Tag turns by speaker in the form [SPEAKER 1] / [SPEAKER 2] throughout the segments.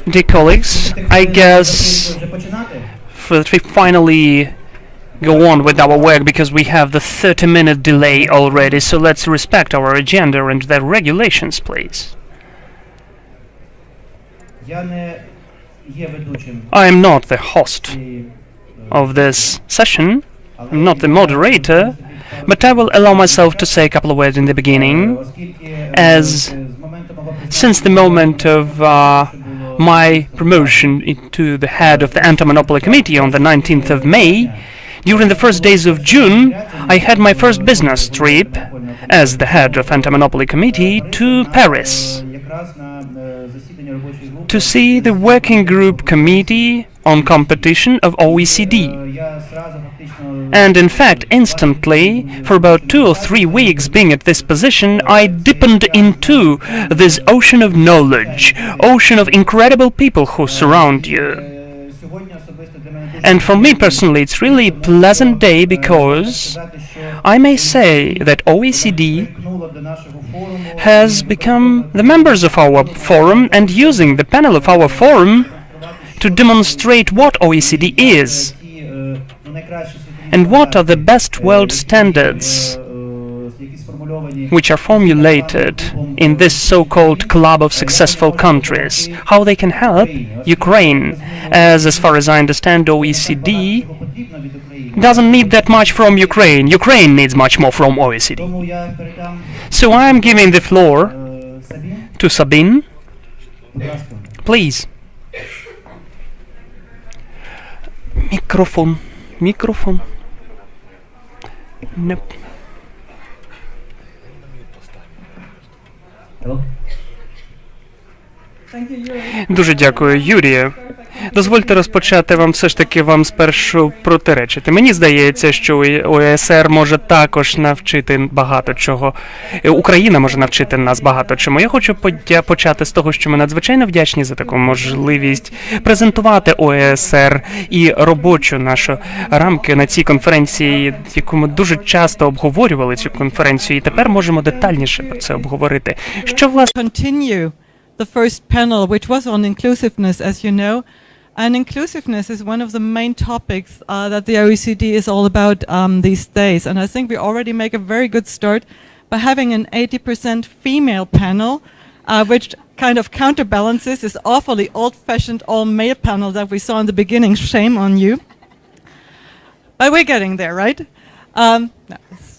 [SPEAKER 1] Dear colleagues, I guess that we finally go on with our work because we have the 30-minute delay already, so let's respect our agenda and the regulations, please. I am not the host of this session, I'm not the moderator, but I will allow myself to say a couple of words in the beginning, as since the moment of my promotion into the head of the Antimonopoly Committee on the 19th of May, during the first days of June, I had my first business trip as the head of Antimonopoly Committee to Paris to see the working group committee on competition of OECD. And in fact, instantly, for about 2 or 3 weeks being at this position, I dipped into this ocean of knowledge, ocean of incredible people who surround you. And for me personally, it's really a pleasant day because I may say that OECD has become the members of our forum and using the panel of our forum to demonstrate what OECD is and what are the best world standards which are formulated in this so-called club of successful countries, how they can help Ukraine, as far as I understand, OECD doesn't need that much from Ukraine. Ukraine needs much more from OECD. So I am giving the floor to Sabine. Please. Microphone. Nope. Дуже дякую, Юрію. Дозвольте розпочати все ж таки вам спершу протиречити. Мені здається, що ОЕСР може також навчити багато чого. Україна може навчити нас багато чому. Я хочу почати з того, що ми надзвичайно вдячні за таку можливість презентувати ОЕСР і робочу нашу рамки на цій конференції, яку ми дуже часто обговорювали цю конференцію, і тепер можемо детальніше про це обговорити. Що, власне,
[SPEAKER 2] the first panel, which was on inclusiveness, as you know. And inclusiveness is one of the main topics that the OECD is all about these days. And I think we already make a very good start by having an 80% female panel, which kind of counterbalances this awfully old-fashioned all-male panel that we saw in the beginning. Shame on you. But we're getting there, right? No,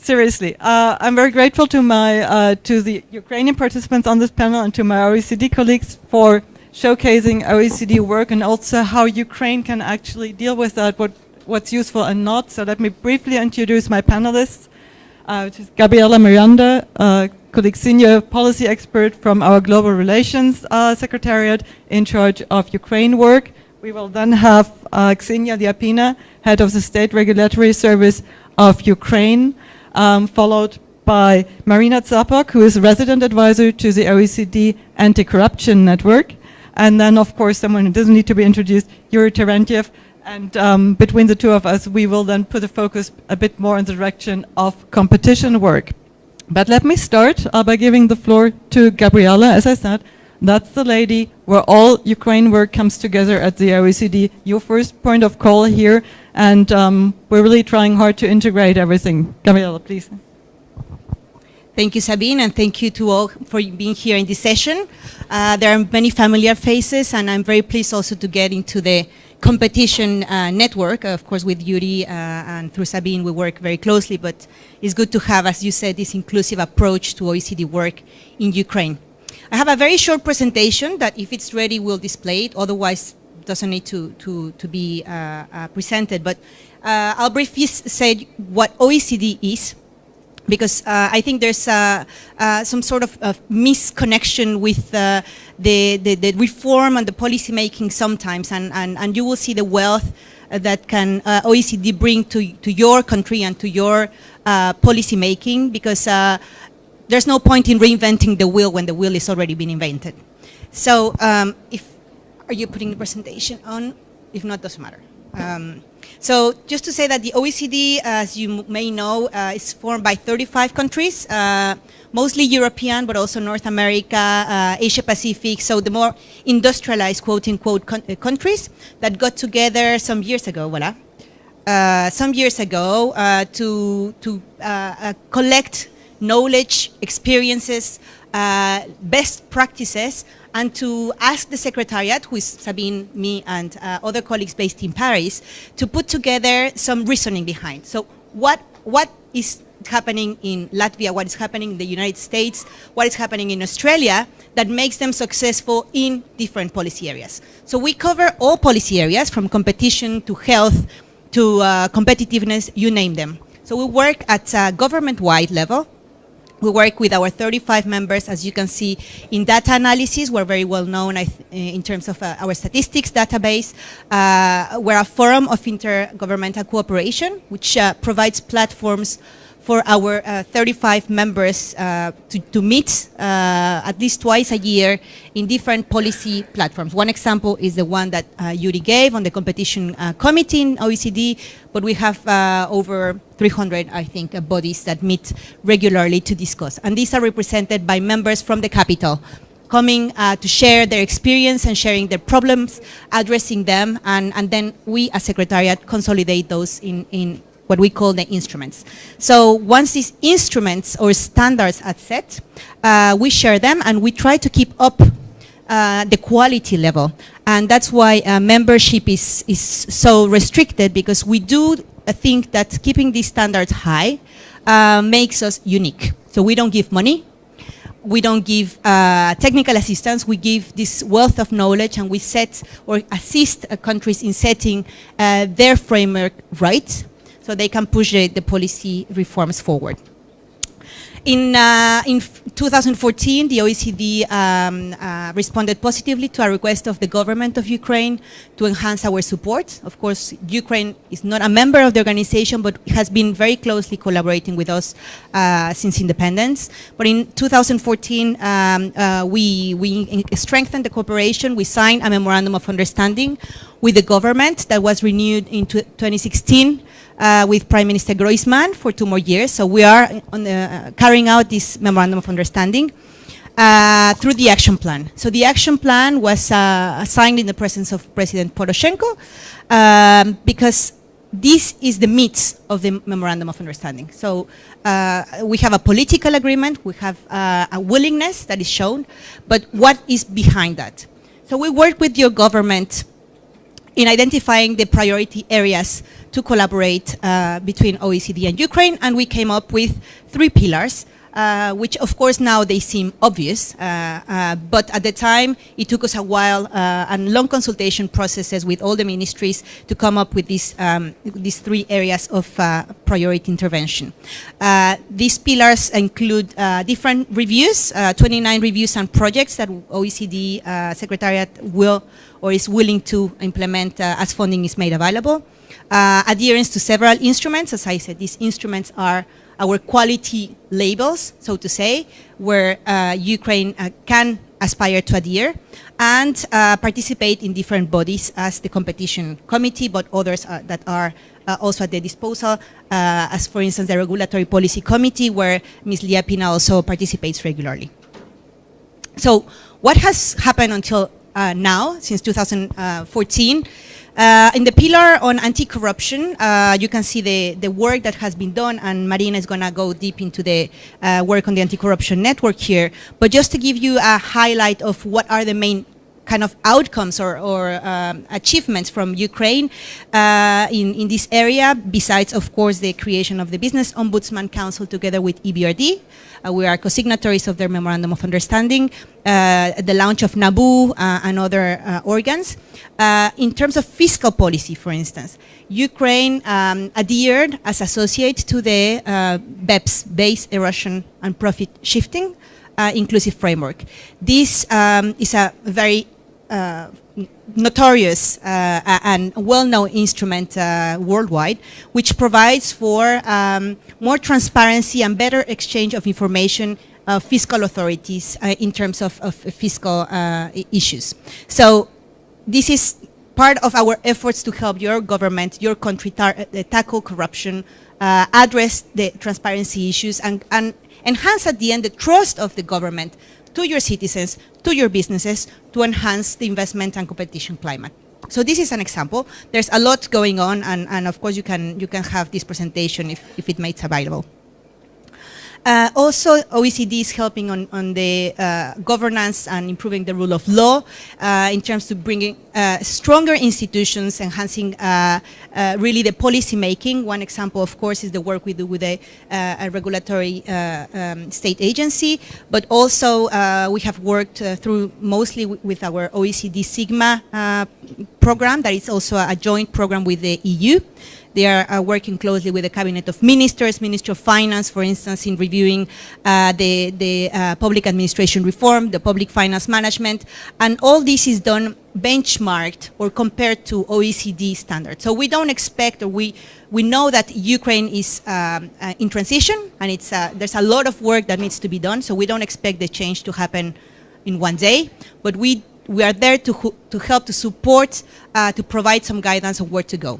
[SPEAKER 2] seriously, I'm very grateful to the Ukrainian participants on this panel and to my OECD colleagues for showcasing OECD work and also how Ukraine can actually deal with that, what's useful and not. So let me briefly introduce my panelists, which is Gabriela Miranda, colleague senior policy expert from our Global Relations Secretariat in charge of Ukraine work. We will then have Ksenia Lyapina, head of the State Regulatory Service of Ukraine, followed by Maryna Tsapok, who is resident advisor to the OECD Anti-Corruption Network. And then, of course, someone who doesn't need to be introduced, Yuriy Terentyev. And between the two of us, we will then put the focus a bit more in the direction of competition work. But let me start by giving the floor to Gabriela. As I said, that's the lady where all Ukraine work comes together at the OECD. Your first point of call here. And we're really trying hard to integrate everything. Gabriela, please.
[SPEAKER 3] Thank you, Sabine, and thank you to all for being here in this session. There are many familiar faces, and I'm very pleased also to get into the competition network. Of course, with Yuriy and through Sabine, we work very closely, but it's good to have, as you said, this inclusive approach to OECD work in Ukraine. I have a very short presentation that, if it's ready, we'll display it. Otherwise, doesn't need to be presented. But I'll briefly say what OECD is, because I think there's some sort of misconnection with the reform and the policy making sometimes, and you will see the wealth that can OECD bring to your country and to your policy making, because there's no point in reinventing the wheel when the wheel is already been invented. So are you putting the presentation on? If not, doesn't matter. So just to say that the OECD, as you may know, is formed by 35 countries. mostly European, but also North America, Asia Pacific, so the more industrialized, quote-unquote, countries that got together some years ago, to collect knowledge, experiences, best practices, and to ask the Secretariat, who is Sabine, me, and other colleagues based in Paris, to put together some reasoning behind. So what is happening in Latvia, what is happening in the United States, what is happening in Australia that makes them successful in different policy areas. So we cover all policy areas, from competition to health to competitiveness, you name them. So we work at a government-wide level. We work with our 35 members, as you can see, in data analysis. We're very well known in terms of our statistics database. We're a forum of intergovernmental cooperation, which provides platforms for our 35 members to meet at least twice a year in different policy platforms. One example is the one that Yuriy gave on the competition committee in OECD, but we have over 300, I think, bodies that meet regularly to discuss. And these are represented by members from the capital, coming to share their experience and sharing their problems, addressing them, and then we as Secretariat consolidate those in what we call the instruments. So once these instruments or standards are set, we share them and we try to keep up the quality level. And that's why membership is so restricted, because we do think that keeping these standards high makes us unique. So we don't give money, we don't give technical assistance, we give this wealth of knowledge, and we set or assist countries in setting their framework right, so they can push the policy reforms forward. In 2014, the OECD responded positively to a request of the government of Ukraine to enhance our support. Of course, Ukraine is not a member of the organization, but has been very closely collaborating with us since independence. But in 2014, we strengthened the cooperation. We signed a memorandum of understanding with the government that was renewed in 2016. With Prime Minister Groisman for 2 more years. So we are carrying out this memorandum of understanding through the action plan. So the action plan was signed in the presence of President Poroshenko because this is the meat of the memorandum of understanding. So we have a political agreement, we have a willingness that is shown, but what is behind that? So we work with your government in identifying the priority areas to collaborate between OECD and Ukraine, and we came up with 3 pillars, which of course now they seem obvious, but at the time it took us a while and long consultation processes with all the ministries to come up with these 3 areas of priority intervention. These pillars include different reviews, 29 reviews and projects that OECD Secretariat will or is willing to implement as funding is made available. Adherence to several instruments. As I said, these instruments are our quality labels, so to say, where Ukraine can aspire to adhere and participate in different bodies as the competition committee, but others that are also at their disposal, as for instance the regulatory policy committee, where Ms. Liapina also participates regularly. So what has happened until now, since 2014? In the pillar on anti-corruption, you can see the work that has been done, and Maryna is going to go deep into the work on the anti-corruption network here. But just to give you a highlight of what are the main kind of outcomes or achievements from Ukraine in this area, besides, of course, the creation of the Business Ombudsman Council together with EBRD. We are co-signatories of their Memorandum of Understanding, the launch of NABU and other organs. In terms of fiscal policy, for instance, Ukraine adhered as associate to the BEPS, Base Erosion and Profit Shifting, inclusive framework. This is a very notorious and well-known instrument worldwide, which provides for more transparency and better exchange of information of fiscal authorities in terms of fiscal issues. So this is part of our efforts to help your government, your country tackle corruption, address the transparency issues, and enhance at the end the trust of the government to your citizens, to your businesses, to enhance the investment and competition climate. So this is an example. There's a lot going on, and of course you can have this presentation if it makes available. Also, OECD is helping on the governance and improving the rule of law in terms of bringing stronger institutions, enhancing really the policy making. One example, of course, is the work we do with a regulatory state agency, but also we have worked through mostly with our OECD Sigma program, that is also a joint program with the EU. They are working closely with the Cabinet of Ministers, Ministry of Finance, for instance, in reviewing the public administration reform, the public finance management, and all this is done benchmarked or compared to OECD standards. So we don't expect, or we know that Ukraine is in transition, and there's a lot of work that needs to be done, so we don't expect the change to happen in one day, but we are there to help, to support, to provide some guidance on where to go.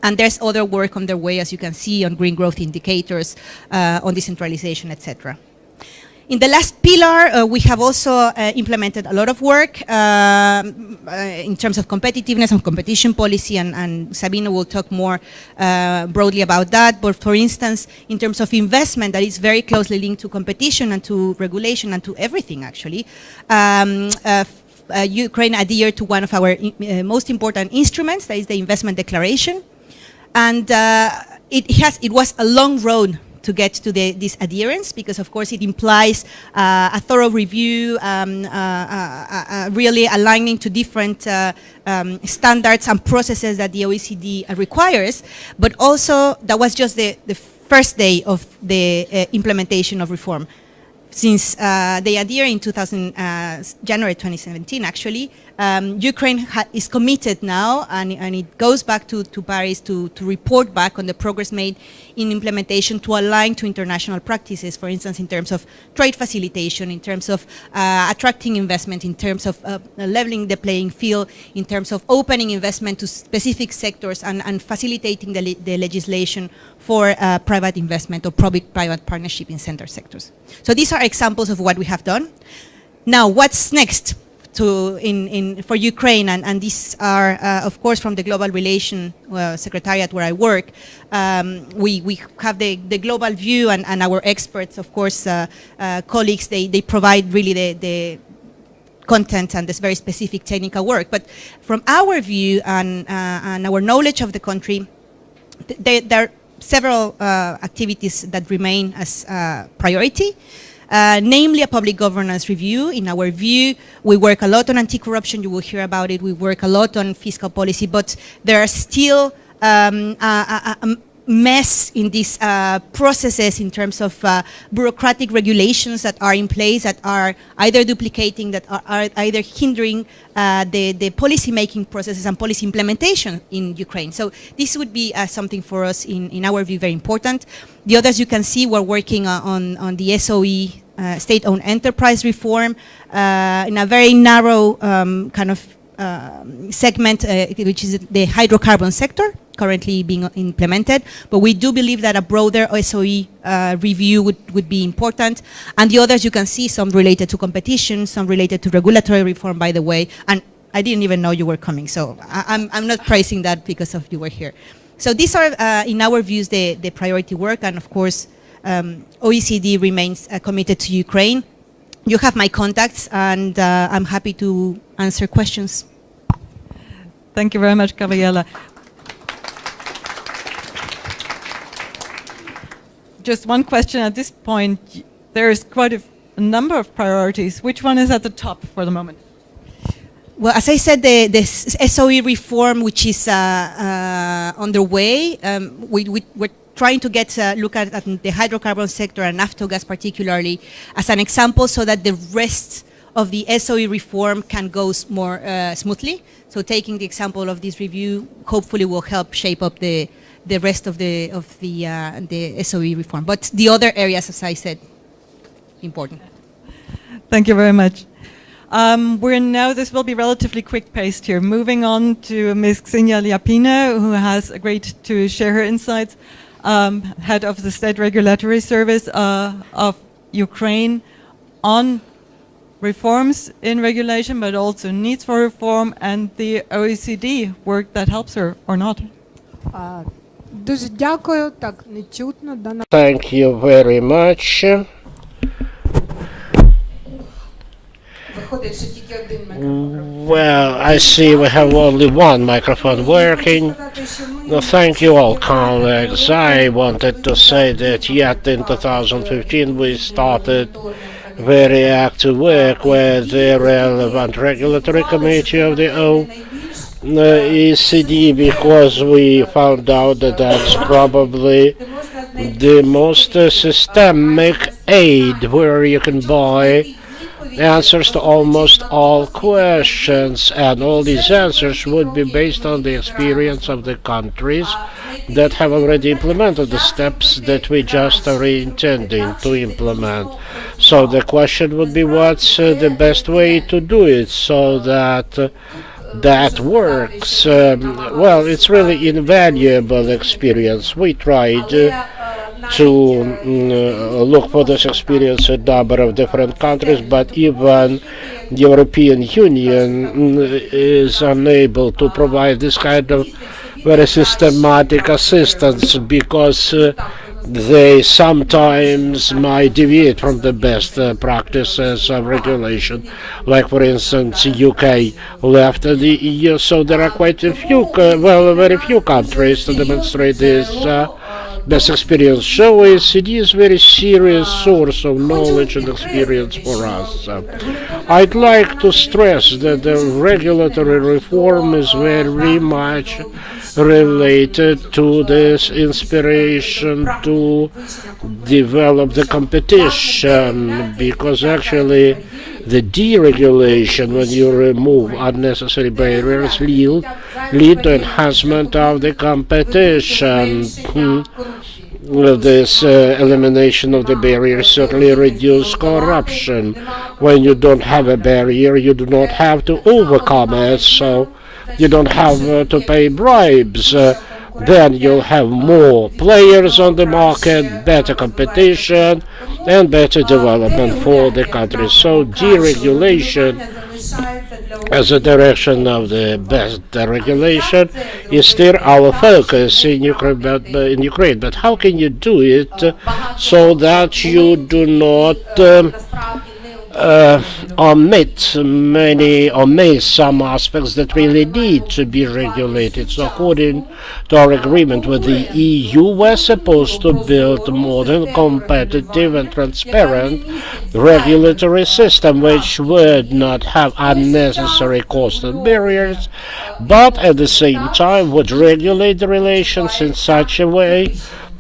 [SPEAKER 3] And there's other work on their way, as you can see, on green growth indicators, on decentralization, etc. In the last pillar, we have also implemented a lot of work in terms of competitiveness and competition policy, and Sabine will talk more broadly about that. But for instance, in terms of investment, that is very closely linked to competition and to regulation and to everything, actually. Ukraine adhered to one of our most important instruments, that is the investment declaration. And it was a long road to get to this adherence, because of course it implies a thorough review, really aligning to different standards and processes that the OECD requires, but also that was just the first day of the implementation of reform. Since they adhere in January 2017, actually, Ukraine is committed now, and it goes back to Paris to report back on the progress made in implementation to align to international practices, for instance, in terms of trade facilitation, in terms of attracting investment, in terms of leveling the playing field, in terms of opening investment to specific sectors and facilitating the legislation for private investment or public-private partnership in center sectors. So these are examples of what we have done. Now, what's next for Ukraine? And these are, of course, from the Global Relation Secretariat where I work. We have the global view, and our experts, of course, colleagues, they provide really the content and this very specific technical work. But from our view and our knowledge of the country, there are several activities that remain as priority, namely a public governance review. In our view, we work a lot on anti-corruption, you will hear about it, we work a lot on fiscal policy, but there are still a mess in these processes in terms of bureaucratic regulations that are in place, that are either duplicating, that are either hindering the policy-making processes and policy implementation in Ukraine. So this would be something for us, in our view, very important. The others, you can see, we're working on the SOE, state-owned enterprise reform, in a very narrow kind of segment, which is the hydrocarbon sector, currently being implemented, but we do believe that a broader SOE review would be important. And the others, you can see, some related to competition, some related to regulatory reform, by the way, and I didn't even know you were coming, so I'm not praising that because of you were here. So these are, in our views, the priority work, and of course, OECD remains committed to Ukraine. You have my contacts, and I'm happy to answer questions.
[SPEAKER 2] Thank you very much, Gabriela. Just one question at this point. There is quite a number of priorities. Which one is at the top for the moment?
[SPEAKER 3] Well, as I said, the SOE reform, which is underway, we're trying to look at the hydrocarbon sector and Naftogaz particularly as an example, so that the rest of the SOE reform can go more smoothly. So taking the example of this review hopefully will help shape up the rest of the SOE reform. But the other areas, as I said, important.
[SPEAKER 2] Thank you very much. This will be relatively quick-paced here. Moving on to Ms. Ksenia Liapina, who has agreed to share her insights head of the State Regulatory Service of Ukraine, on reforms in regulation, but also needs for reform, and the OECD work that helps her or not.
[SPEAKER 4] Дуже дякую. Так, не чутно.
[SPEAKER 5] Thank you very much. Well, I see we have only one microphone working. No, thank you all, colleagues. I wanted to say that yet in 2015 we started very active work with the relevant regulatory committee of the OECD, because we found out that that's probably the most systemic aid where you can buy answers to almost all questions, and all these answers would be based on the experience of the countries that have already implemented the steps that we just are intending to implement. So the question would be, what's the best way to do it so that that works? Well, it's really invaluable experience. We tried to look for this experience in a number of different countries, but even the European Union is unable to provide this kind of very systematic assistance, because they sometimes might deviate from the best practices of regulation. Like, for instance, UK left the EU, so there are quite a few, very few countries to demonstrate this best experience. So OECD is a very serious source of knowledge and experience for us. I'd like to stress that the regulatory reform is very much related to this inspiration to develop the competition, because actually the deregulation, when you remove unnecessary barriers, lead to enhancement of the competition. This elimination of the barriers certainly reduce corruption. When you don't have a barrier, you do not have to overcome it, so you don't have to pay bribes. Then you'll have more players on the market, better competition, and better development for the country. So deregulation as a direction of the best regulation is still our focus in Ukraine. But how can you do it so that you do not omit some aspects that really need to be regulated? So according to our agreement with the EU, we're supposed to build a modern, competitive and transparent regulatory system which would not have unnecessary costs and barriers, but at the same time would regulate the relations in such a way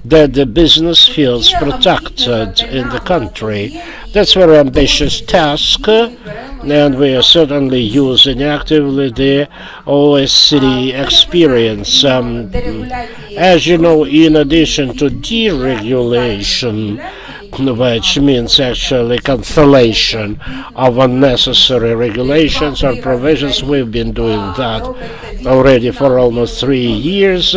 [SPEAKER 5] that the business feels protected in the country. That's a very ambitious task, and we are certainly using actively the OECD experience. As you know, in addition to deregulation, which means actually cancellation of unnecessary regulations or provisions, we've been doing that already for almost 3 years.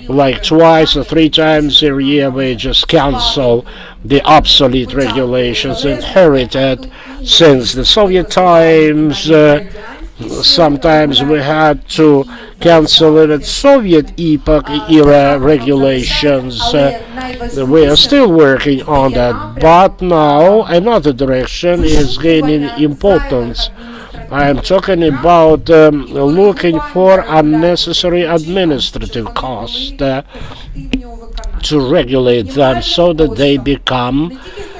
[SPEAKER 5] Like twice or 3 times a year we just cancel the obsolete regulations inherited since the Soviet times. Sometimes we had to cancel it at Soviet epoch era regulations. We are still working on that, but now another direction is gaining importance. I am talking about looking for unnecessary administrative costs to regulate them so that they become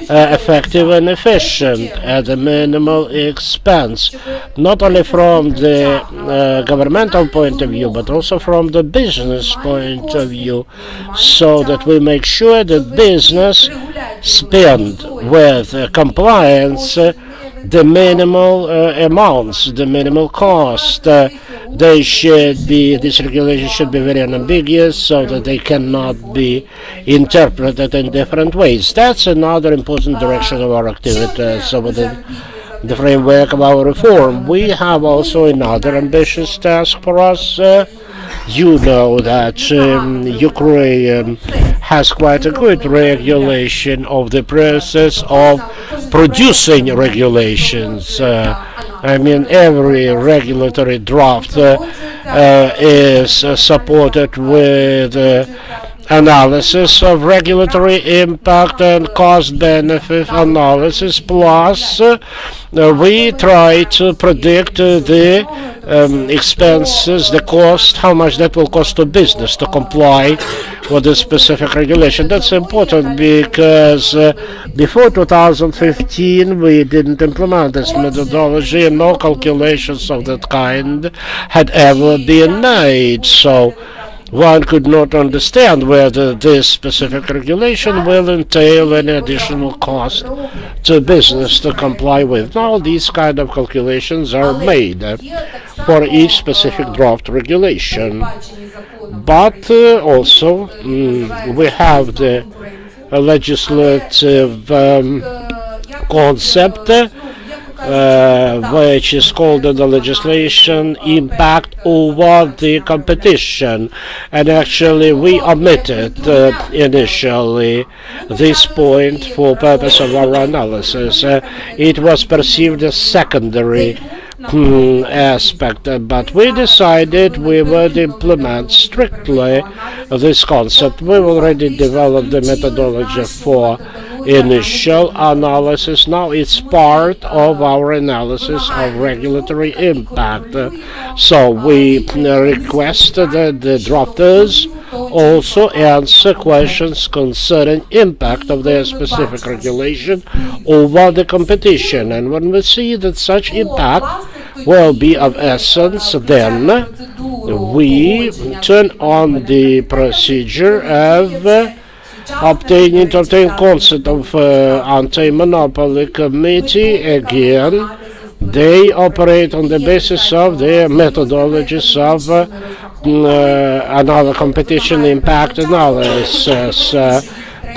[SPEAKER 5] effective and efficient at a minimal expense, not only from the governmental point of view, but also from the business point of view, so that we make sure that business spend with compliance the minimal amounts, the minimal cost. This regulation should be very unambiguous so that they cannot be interpreted in different ways. That's another important direction of our activities. So within the framework of our reform, we have also another ambitious task for us, You know that Ukraine has quite a good regulation of the process of producing regulations. I mean, every regulatory draft is supported with analysis of regulatory impact and cost-benefit analysis, plus we try to predict the expenses, the cost, how much that will cost to business to comply with the specific regulation. That's important because before 2015 we didn't implement this methodology and no calculations of that kind had ever been made. So one could not understand whether this specific regulation will entail any additional cost to business to comply with. Now these kind of calculations are made for each specific draft regulation. But also we have the legislative concept which is called in the legislation impact over the competition, and actually we omitted initially this point for purpose of our analysis. It was perceived as secondary aspect, but we decided we would implement strictly this concept. We've already developed the methodology for initial analysis. Now it's part of our analysis of regulatory impact. So we request that the drafters also answer questions concerning impact of their specific regulation over the competition. And when we see that such impact will be of essence, then we turn on the procedure of obtain consent of Antimonopoly Committee. Again, they operate on the basis of their methodologies of another competition impact analysis.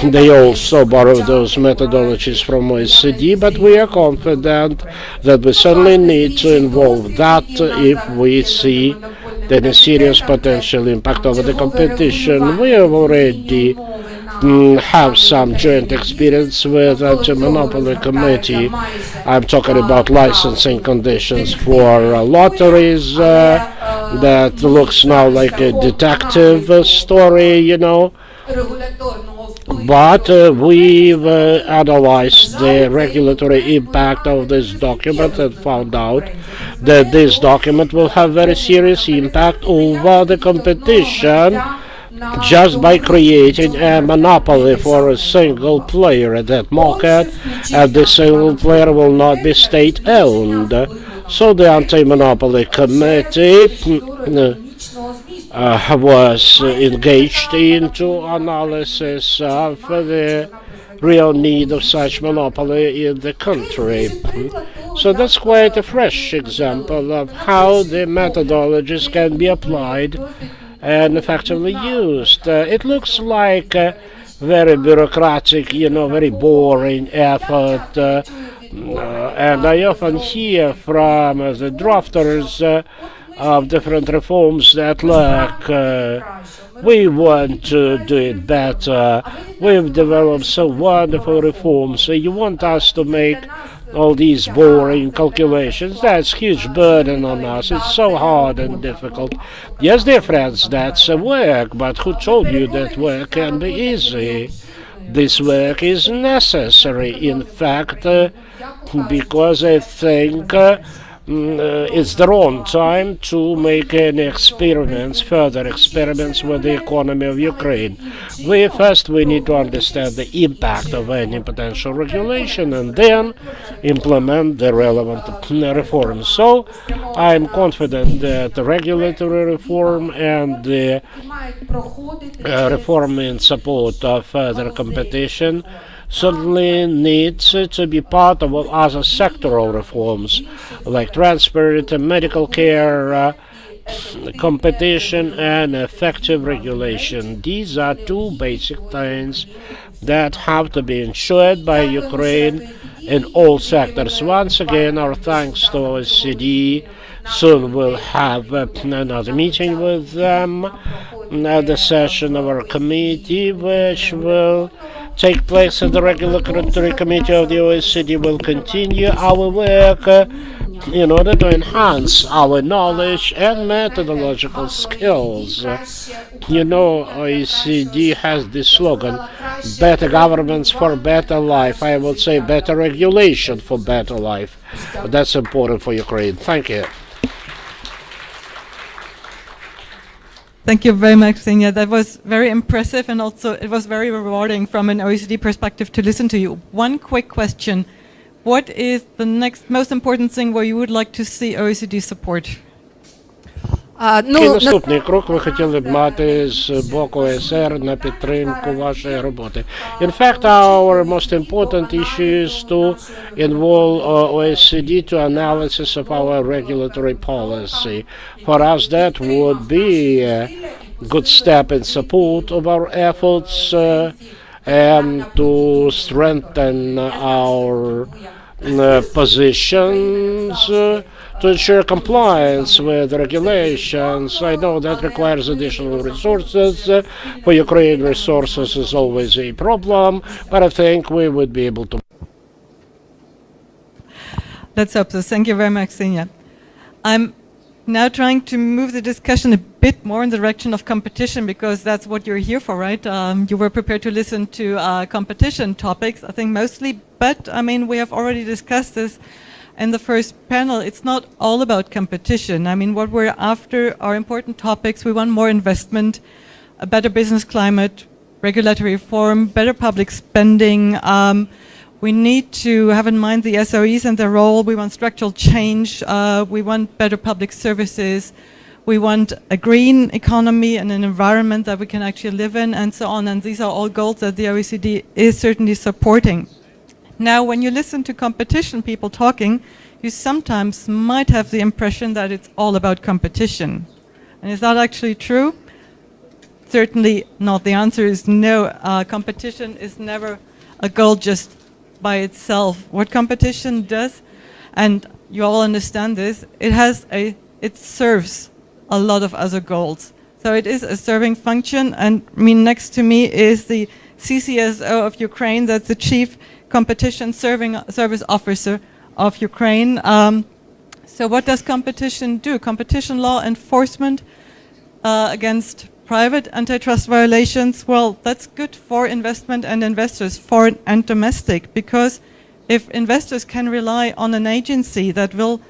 [SPEAKER 5] They also borrow those methodologies from OECD, but we are confident that we certainly need to involve that if we see any serious potential impact over the competition. We have already have some joint experience with the Antimonopoly Committee. I'm talking about licensing conditions for lotteries. That looks now like a detective story, you know. But we've analyzed the regulatory impact of this document and found out that this document will have very serious impact over the competition just by creating a monopoly for a single player at that market, and the single player will not be state-owned. So the Anti-Monopoly Committee was engaged into analysis of the real need of such monopoly in the country. So that's quite a fresh example of how the methodologies can be applied and effectively used. It looks like a very bureaucratic, very boring effort, and I often hear from the drafters of different reforms that, look, we want to do it better. We've developed so wonderful reforms, so you want us to make all these boring calculations? That's a huge burden on us. It's so hard and difficult. Yes, dear friends, that's work, but who told you that work can be easy? This work is necessary, in fact, because I think it's the wrong time to make any further experiments with the economy of Ukraine. First we need to understand the impact of any potential regulation and then implement the relevant reforms. So I'm confident that the regulatory reform and the reform in support of further competition certainly needs to be part of other sectoral reforms like transport, medical care, competition, and effective regulation. These are two basic things that have to be ensured by Ukraine in all sectors. Once again, our thanks to OECD. Soon we'll have another meeting with them, the session of our committee, which will take place at the Regulatory Committee of the OECD. Will continue our work in order to enhance our knowledge and methodological skills. OECD has this slogan, better governance for better life. I would say better regulation for better life. That's important for Ukraine. Thank you.
[SPEAKER 2] Thank you very much, Xenia. That was very impressive, and also it was very rewarding from an OECD perspective to listen to you. One quick question. What is the next most important thing where you would like to see OECD support?
[SPEAKER 5] Який наступний крок ви хотіли б мати з боку ОСР на підтримку вашої роботи? In fact, our most important issue is to involve OECD to analysis of our regulatory policy. For us, that would be a good step in support of our efforts and to strengthen our positions to ensure compliance with regulations. I know that requires additional resources. For Ukraine, resources is always a problem, but I think we would be able to.
[SPEAKER 2] Let's hope so. Thank you very much, Xenia. I'm now trying to move the discussion a bit more in the direction of competition, because that's what you're here for, right? You were prepared to listen to competition topics, I think mostly, but I mean, we have already discussed this in the first panel. It's not all about competition. I mean, what we're after are important topics. We want more investment, a better business climate, regulatory reform, better public spending. We need to have in mind the SOEs and their role. We want structural change. We want better public services. We want a green economy and an environment that we can actually live in, and so on. And these are all goals that the OECD is certainly supporting. Now, when you listen to competition people talking, you sometimes might have the impression that it's all about competition. And is that actually true? Certainly not. The answer is no. Competition is never a goal just by itself. What competition does, and you all understand this, it serves a lot of other goals. So it is a serving function, and I mean, next to me is the CCSO of Ukraine, that's the Chief Competition Service Officer of Ukraine. So what does competition do? Competition law enforcement against private antitrust violations, well, that's good for investment and investors, foreign and domestic, because if investors can rely on an agency that will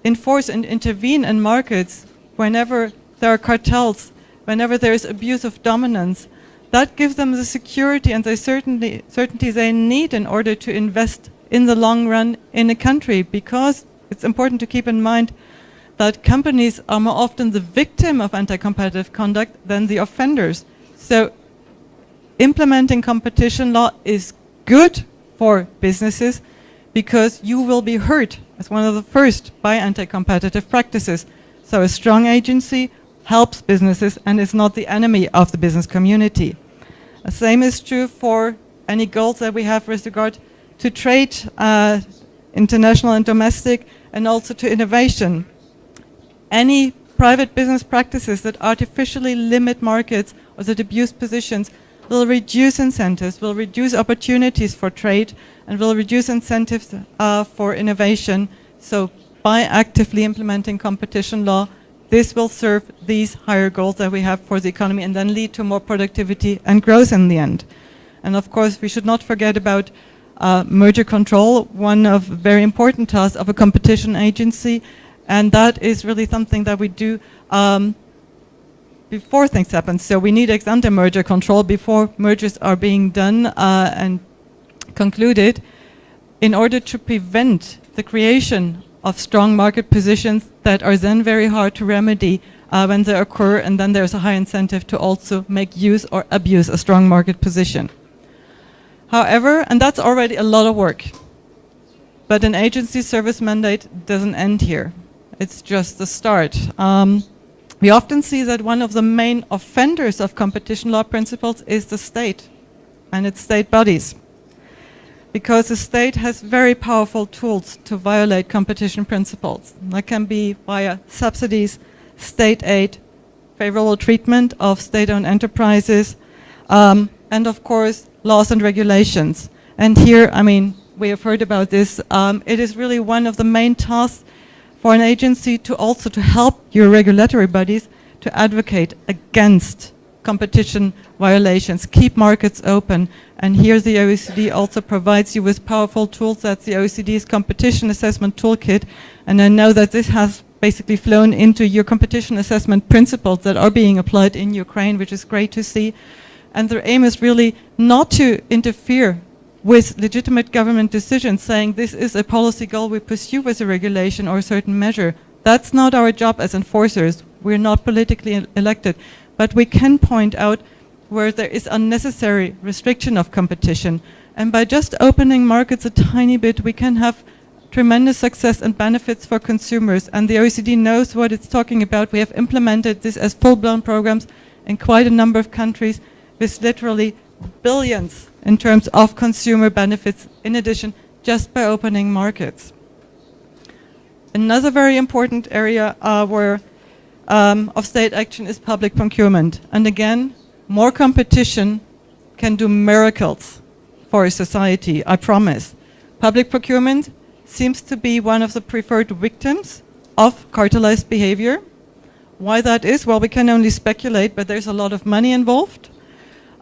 [SPEAKER 2] enforce and intervene in markets whenever there are cartels, whenever there is abuse of dominance, that gives them the security and the certainty they need in order to invest in the long run in a country, because it's important to keep in mind that companies are more often the victim of anti-competitive conduct than the offenders. So implementing competition law is good for businesses because you will be hurt as one of the first by anti-competitive practices. So a strong agency helps businesses and is not the enemy of the business community. The same is true for any goals that we have with regard to trade, international and domestic, and also to innovation. Any private business practices that artificially limit markets or that abuse positions will reduce incentives, will reduce opportunities for trade, and will reduce incentives for innovation. So by actively implementing competition law, this will serve these higher goals that we have for the economy and then lead to more productivity and growth in the end. And of course, we should not forget about merger control, one of very important tasks of a competition agency. And that is really something that we do before things happen. So we need ex-ante merger control before mergers are being done and concluded in order to prevent the creation of strong market positions that are then very hard to remedy when they occur, and then there's a high incentive to also make use or abuse a strong market position. However, and that's already a lot of work, but an agency service mandate doesn't end here. It's just the start. We often see that one of the main offenders of competition law principles is the state and its state bodies. because the state has very powerful tools to violate competition principles. That can be via subsidies, state aid, favorable treatment of state-owned enterprises, and of course, laws and regulations. And here, I mean, we have heard about this. It is really one of the main tasks for an agency to also to help your regulatory bodies to advocate against competition violations, keep markets open. And here the OECD also provides you with powerful tools. That's the OECD's Competition Assessment Toolkit. And I know that this has basically flown into your competition assessment principles that are being applied in Ukraine, which is great to see. And their aim is really not to interfere with legitimate government decisions, saying this is a policy goal we pursue with a regulation or a certain measure. That's not our job as enforcers. We're not politically elected. But we can point out where there is unnecessary restriction of competition. And by just opening markets a tiny bit, we can have tremendous success and benefits for consumers. And the OECD knows what it's talking about. We have implemented this as full-blown programs in quite a number of countries with literally billions in terms of consumer benefits, in addition, just by opening markets. Another very important area of state action is public procurement. And again, more competition can do miracles for a society, I promise. Public procurement seems to be one of the preferred victims of cartelized behavior. Why that is, well, we can only speculate, but there's a lot of money involved.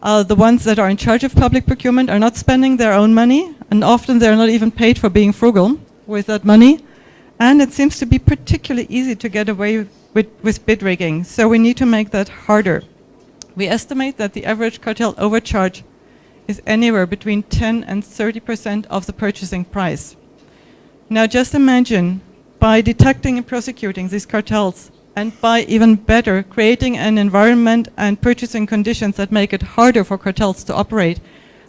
[SPEAKER 2] The ones that are in charge of public procurement are not spending their own money, and often they're not even paid for being frugal with that money. And it seems to be particularly easy to get away with bid rigging, so we need to make that harder. We estimate that the average cartel overcharge is anywhere between 10 and 30% of the purchasing price. Now just imagine, by detecting and prosecuting these cartels, and by even better creating an environment and purchasing conditions that make it harder for cartels to operate,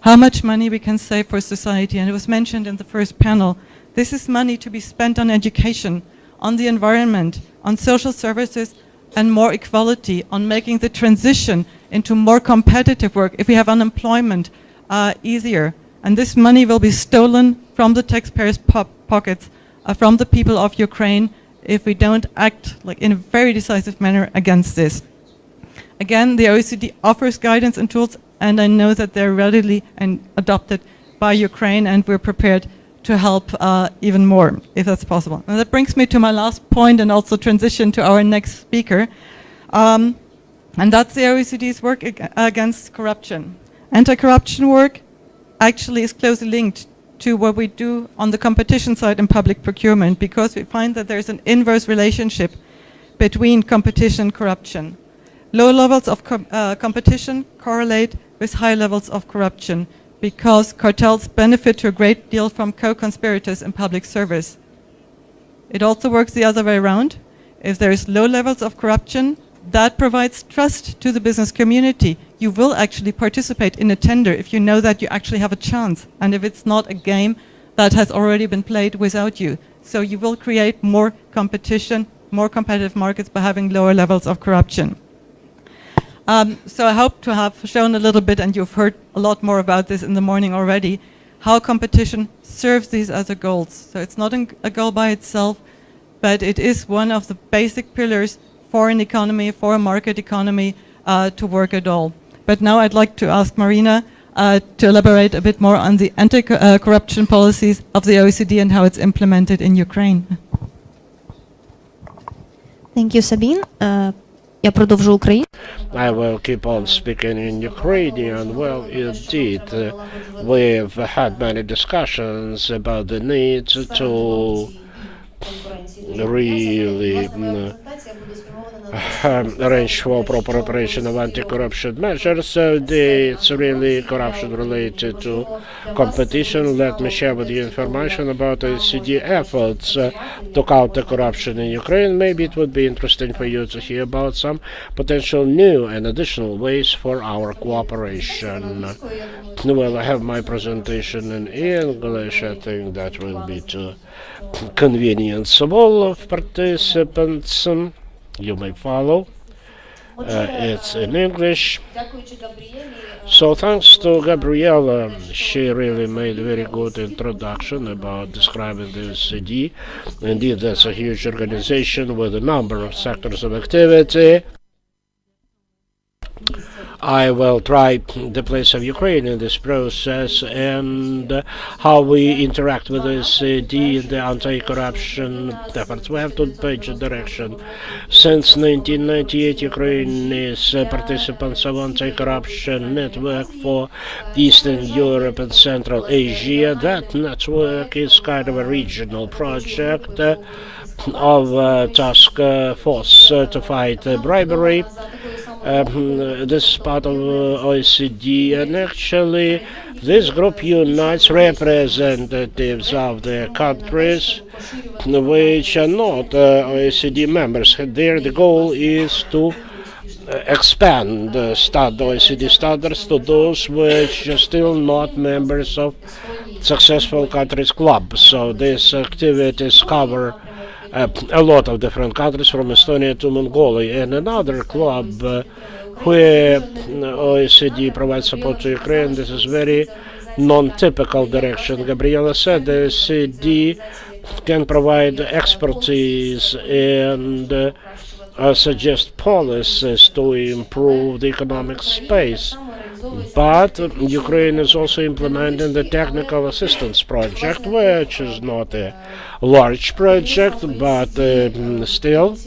[SPEAKER 2] how much money we can save for society. And it was mentioned in the first panel, this is money to be spent on education, on the environment, on social services, and more equality, on making the transition into more competitive work, if we have unemployment, easier. And this money will be stolen from the taxpayers' pockets, from the people of Ukraine, if we don't act in a very decisive manner against this. Again, the OECD offers guidance and tools, and I know that they're readily and adopted by Ukraine, and we're prepared to help even more, if that's possible. And that brings me to my last point, and also transition to our next speaker. And that's the OECD's work against corruption. Anti-corruption work actually is closely linked to what we do on the competition side in public procurement, because we find that there's an inverse relationship between competition and corruption. Low levels of competition correlate with high levels of corruption, because cartels benefit to a great deal from co-conspirators in public service. It also works the other way around. If there's low levels of corruption, that provides trust to the business community. You will actually participate in a tender if you know that you actually have a chance, and if it's not a game that has already been played without you. So you will create more competition, more competitive markets by having lower levels of corruption. So I hope to have shown a little bit, and you've heard a lot more about this in the morning already, how competition serves these other goals. So it's not a goal by itself, but it is one of the basic pillars for an economy, for a market economy, to work at all. But now I'd like to ask Maryna to elaborate a bit more on the anti-corruption policies of the OECD and how it's implemented in Ukraine.
[SPEAKER 6] Thank you, Sabine. Я продовжу українською.
[SPEAKER 5] I will keep on speaking in Ukrainian. Well, indeed, we've had many discussions about the need to really arrange for proper operation of anti-corruption measures. So it's really corruption related to competition. Let me share with you information about OECD efforts to counter corruption in Ukraine. Maybe it would be interesting for you to hear about some potential new and additional ways for our cooperation. Well, I have my presentation in English. I think that will be to convenience of all of participants. You may follow. It's in English. So thanks to Gabriela, she really made a very good introduction about describing the OECD. Indeed, that's a huge organization with a number of sectors of activity. I will try the place of Ukraine in this process and how we interact with the OECD in the anti-corruption efforts. We have to page direction. Since 1998, Ukraine is participants of anti-corruption network for Eastern Europe and Central Asia. That network is kind of a regional project of task force to fight bribery. This is part of OECD, and actually this group unites representatives of the countries which are not OECD members. There the goal is to expand OECD standards to those which are still not members of successful countries club. So these activities cover a lot of different countries from Estonia to Mongolia, and another club where OECD provides support to Ukraine. This is very non-typical direction. Gabriela said the OECD can provide expertise and suggest policies to improve the economic space. But Ukraine is also implementing the technical assistance project, which is not a large project, but still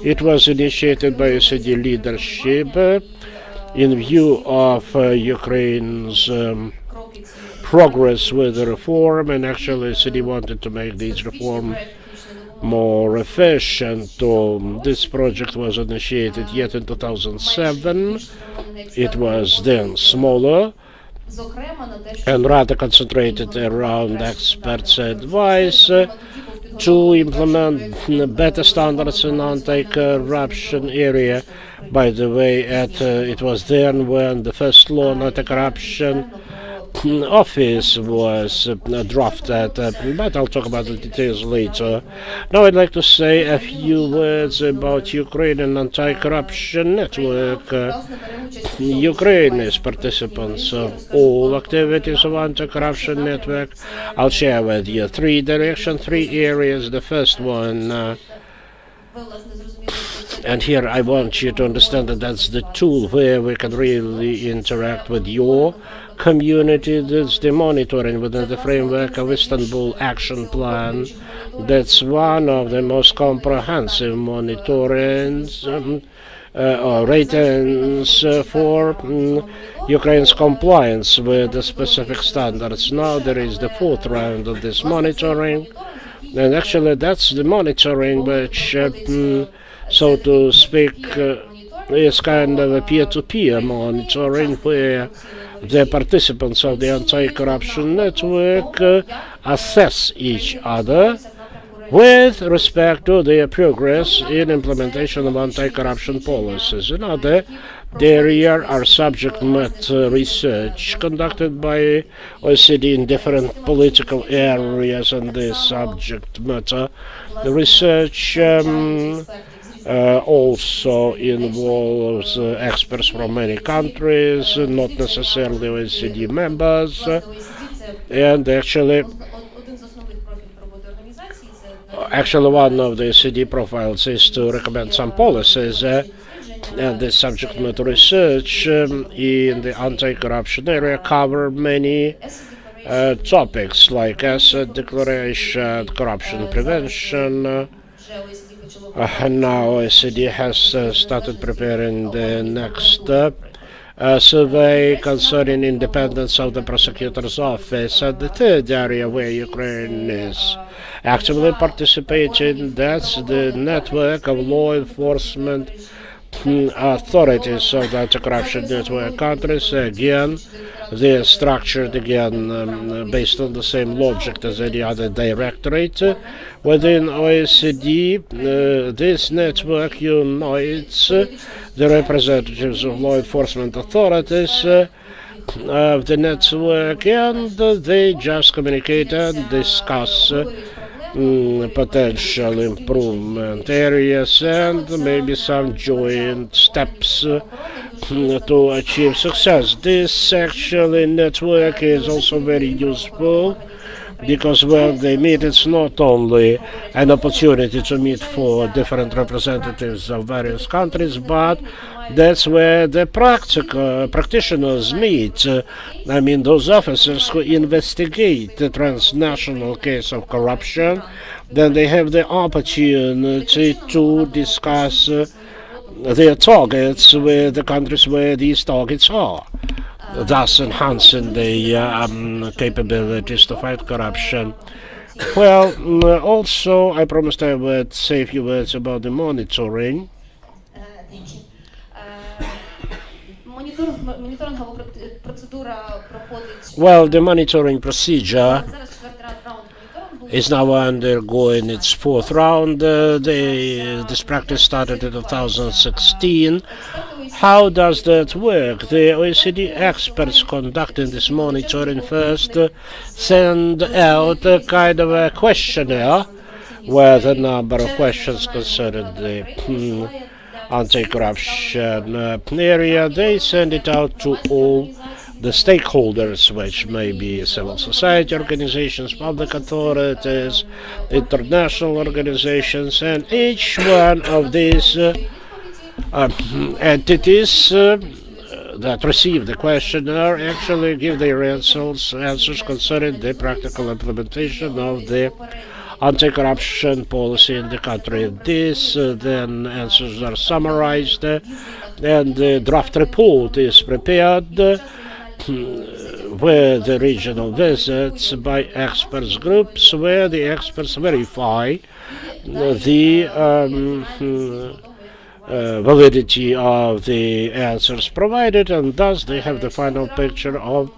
[SPEAKER 5] it was initiated by OECD leadership in view of Ukraine's progress with the reform, and actually OECD wanted to make these reforms more efficient. This project was initiated yet in 2007. It was then smaller and rather concentrated around experts' advice to implement better standards in anti-corruption area. By the way, it was then when the first law on anti-corruption office was drafted, but I'll talk about the details later. Now I'd like to say a few words about Ukrainian anti-corruption network. Ukraine is participants of all activities of anti-corruption network. I'll share with you three areas. The first one, and here I want you to understand that that's the tool where we can really interact with your community. That's the monitoring within the framework of Istanbul Action Plan. That's one of the most comprehensive monitorings or ratings for Ukraine's compliance with the specific standards. Now there is the fourth round of this monitoring, and actually that's the monitoring which, so to speak, is kind of a peer-to-peer monitoring where the participants of the anti-corruption network assess each other with respect to their progress in implementation of anti-corruption policies. Another area are subject matter research conducted by OECD in different political areas on this subject matter. The research also involves experts from many countries, not necessarily OECD members, and actually one of the OECD profiles is to recommend some policies, and the subject matter research in the anti-corruption area cover many topics like asset declaration, corruption prevention. And now OECD has started preparing the next survey concerning independence of the prosecutor's office. And the third area where Ukraine is actively participating, that's the network of law enforcement authorities of the anti-corruption network countries. Again, they are structured based on the same logic as any other directorate. Within OECD, this network unites the representatives of law enforcement authorities of the network, and they just communicate and discuss potential improvement areas and maybe some joint steps to achieve success. This actually network is also very useful because when they meet, it's not only an opportunity to meet for different representatives of various countries, but that's where the practitioners meet. I mean, those officers who investigate the transnational case of corruption, then they have the opportunity to discuss their targets with the countries where these targets are, thus enhancing the capabilities to fight corruption. Well, also, I promised I would say a few words about the monitoring. Well, the monitoring procedure is now undergoing its fourth round. This practice started in 2016. How does that work? The OECD experts conducting this monitoring first send out a kind of a questionnaire with a number of questions concerning the anti-corruption area. They send it out to all the stakeholders, which may be civil society organizations, public authorities, international organizations, and each one of these entities that receive the questionnaire actually give their answers concerning the practical implementation of the anti-corruption policy in the country. This then answers are summarized and the draft report is prepared with the regional visits by experts groups where the experts verify the validity of the answers provided, and thus they have the final picture of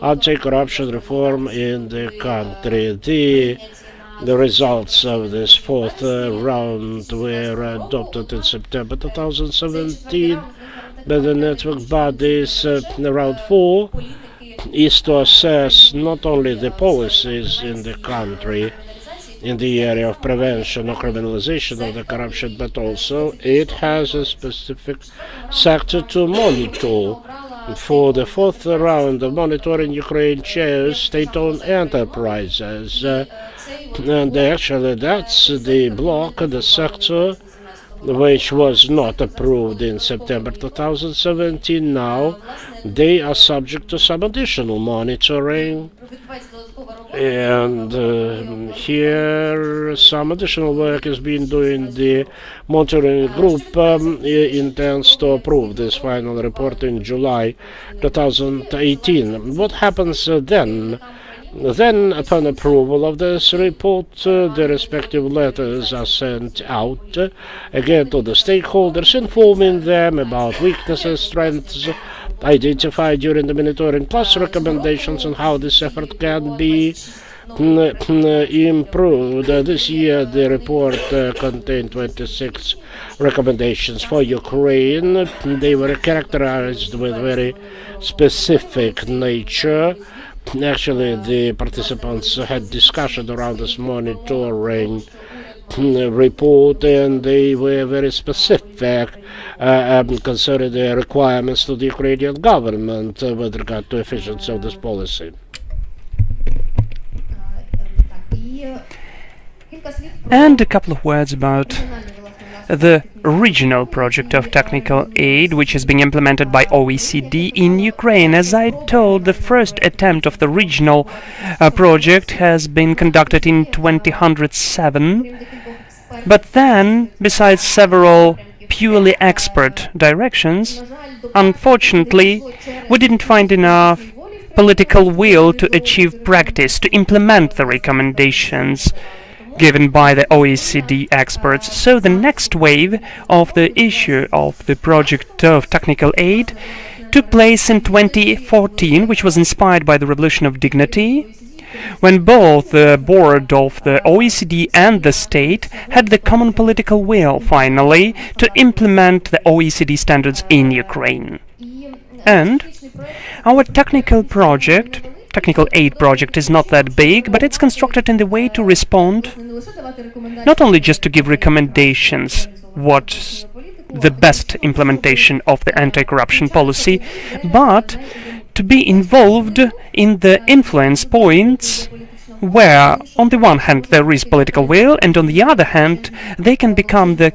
[SPEAKER 5] anti-corruption reform in the country. The results of this fourth round were adopted in September 2017 by the network bodies. Round 4 is to assess not only the policies in the country in the area of prevention or criminalization of the corruption, but also it has a specific sector to monitor. For the fourth round of monitoring, Ukraine chose state-owned enterprises. And actually that's the block, the sector, which was not approved in September 2017. Now they are subject to some additional monitoring. And here some additional work is being done. The monitoring group intends to approve this final report in July 2018. What happens then? Then, upon approval of this report, the respective letters are sent out again to the stakeholders, informing them about weaknesses, strengths identified during the monitoring, plus recommendations on how this effort can be improved. This year, the report contained 26 recommendations for Ukraine. They were characterized with very specific nature. Actually, the participants had discussion around this monitoring report, and they were very specific concerning the requirements to the Ukrainian government with regard to efficiency of this policy.
[SPEAKER 1] And a couple of words about the regional project of technical aid, which is being implemented by OECD in Ukraine. As I told, the first attempt of the regional project has been conducted in 2007, but then, besides several purely expert directions, unfortunately, we didn't find enough political will to achieve practice, to implement the recommendations given by the OECD experts. So the next wave of the issue of the project of technical aid took place in 2014, which was inspired by the Revolution of Dignity, when both the board of the OECD and the state had the common political will, finally, to implement the OECD standards in Ukraine. And our technical project technical aid project is not that big, but it's constructed in the way to respond, not only just to give recommendations what's the best implementation of the anti-corruption policy, but to be involved in the influence points where, on the one hand, there is political will, and on the other hand, they can become the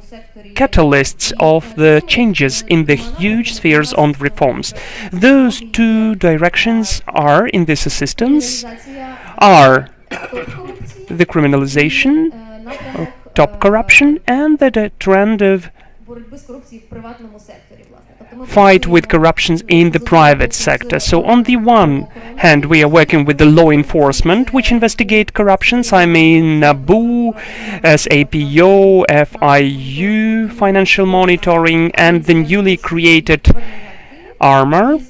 [SPEAKER 1] catalysts of the changes in the huge spheres on reforms. Those two directions are, in this assistance, are the criminalization of top corruption and the trend of fight with corruptions in the private sector. So on the one hand, we are working with the law enforcement, which investigate corruptions. I mean, NABU, SAPO, FIU, financial monitoring, and the newly created ARMOR.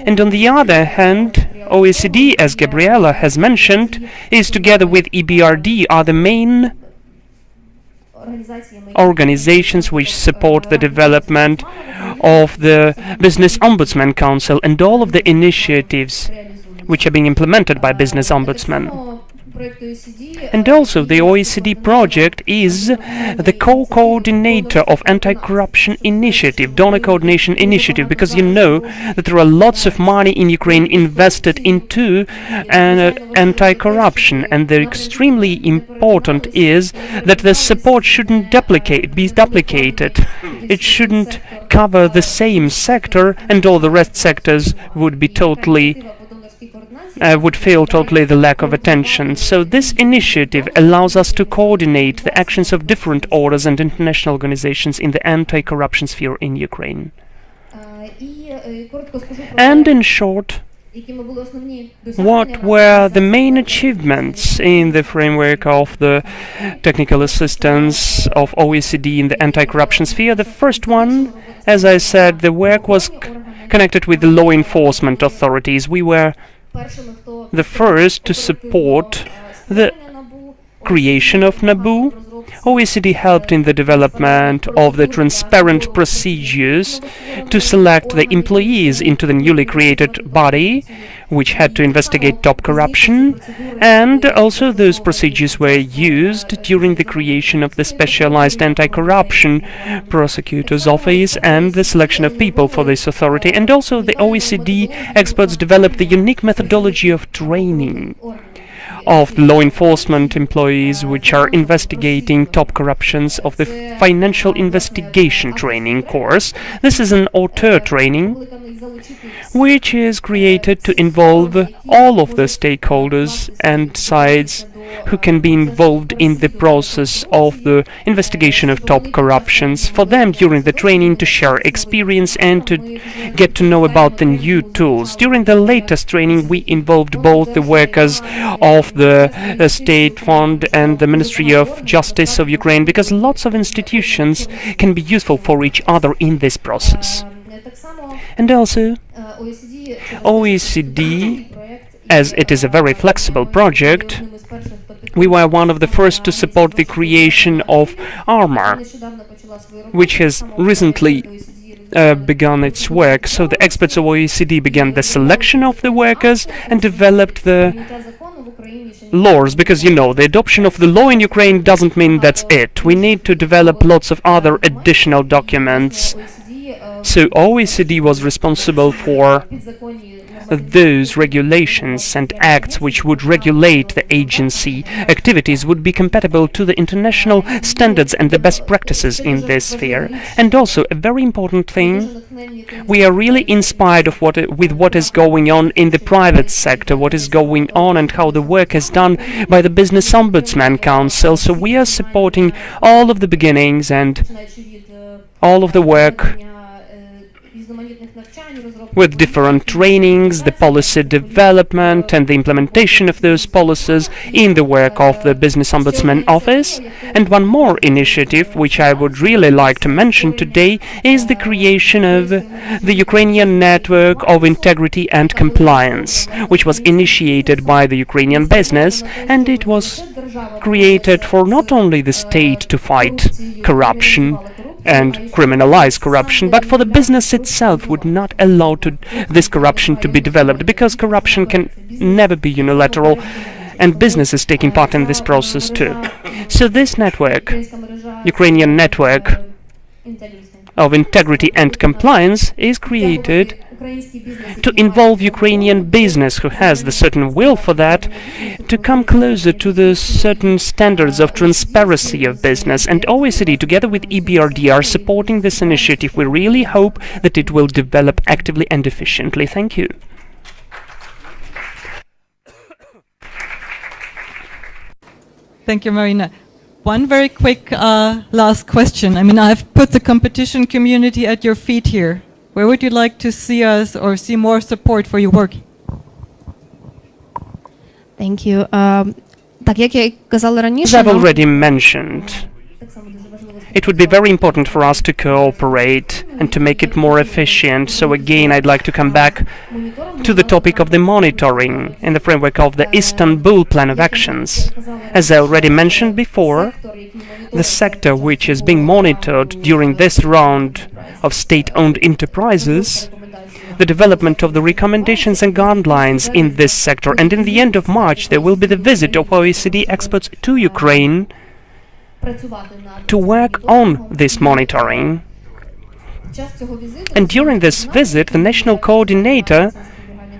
[SPEAKER 1] And on the other hand, OECD, as Gabriela has mentioned, is together with EBRD are the main organizations which support the development of the Business Ombudsman Council and all of the initiatives which are being implemented by Business Ombudsman. And also the OECD project is the co-coordinator of anti-corruption initiative, donor coordination initiative, because you know that there are lots of money in Ukraine invested into anti-corruption, and the extremely important is that the support shouldn't be duplicated. It shouldn't cover the same sector, and all the rest sectors would be totally would feel totally the lack of attention. So this initiative allows us to coordinate the actions of different orders and international organizations in the anti-corruption sphere in Ukraine. And in short, what were the main achievements in the framework of the technical assistance of OECD in the anti-corruption sphere? The first one, as I said, the work was connected with the law enforcement authorities. We were the first to support the creation of NABU. OECD helped in the development of the transparent procedures to select the employees into the newly created body, which had to investigate top corruption, and also those procedures were used during the creation of the specialized anti-corruption prosecutor's office and the selection of people for this authority. And also the OECD experts developed the unique methodology of training of law enforcement employees which are investigating top corruptions of the financial investigation training course. This is an auteur training which is created to involve all of the stakeholders and sides who can be involved in the process of the investigation of top corruptions, for them during the training to share experience and to get to know about the new tools. During the latest training we involved both the workers of the State Fund and the Ministry of Justice of Ukraine, because lots of institutions can be useful for each other in this process. And also OECD, as it is a very flexible project, we were one of the first to support the creation of ARMOR, which has recently begun its work. So the experts of OECD began the selection of the workers and developed the laws, because you know the adoption of the law in Ukraine doesn't mean that's it. We need to develop lots of other additional documents. So OECD was responsible for those regulations and acts which would regulate the agency activities would be compatible to the international standards and the best practices in this sphere. And also a very important thing, we are really inspired with what is going on in the private sector, what is going on and how the work is done by the Business Ombudsman Council. So we are supporting all of the beginnings and all of the work with different trainings, the policy development and the implementation of those policies in the work of the Business Ombudsman Office. And one more initiative which I would really like to mention today is the creation of the Ukrainian Network of Integrity and Compliance, which was initiated by the Ukrainian business, and it was created for not only the state to fight corruption, and criminalize corruption, but for the business itself would not allow this corruption to be developed, because corruption can never be unilateral, and business is taking part in this process too. So this network, Ukrainian network of integrity and compliance, is created to involve Ukrainian business who has the certain will for that, to come closer to the certain standards of transparency of business. And OECD, together with EBRD, are supporting this initiative. We really hope that it will develop actively and efficiently. Thank you.
[SPEAKER 2] Thank you, Maryna. One very quick last question. I mean, I've put the competition community at your feet here. Where would you like to see us or see more support for your work?
[SPEAKER 6] Thank you. Так, як я казала
[SPEAKER 1] As
[SPEAKER 6] раніше,
[SPEAKER 1] I've already mentioned, it would be very important for us to cooperate and to make it more efficient. So again, I'd like to come back to the topic of the monitoring in the framework of the Istanbul Plan of Actions. As I already mentioned before, the sector which is being monitored during this round of state-owned enterprises, the development of the recommendations and guidelines in this sector, and in the end of March there will be the visit of OECD experts to Ukraine to work on this monitoring. And during this visit, the national coordinator,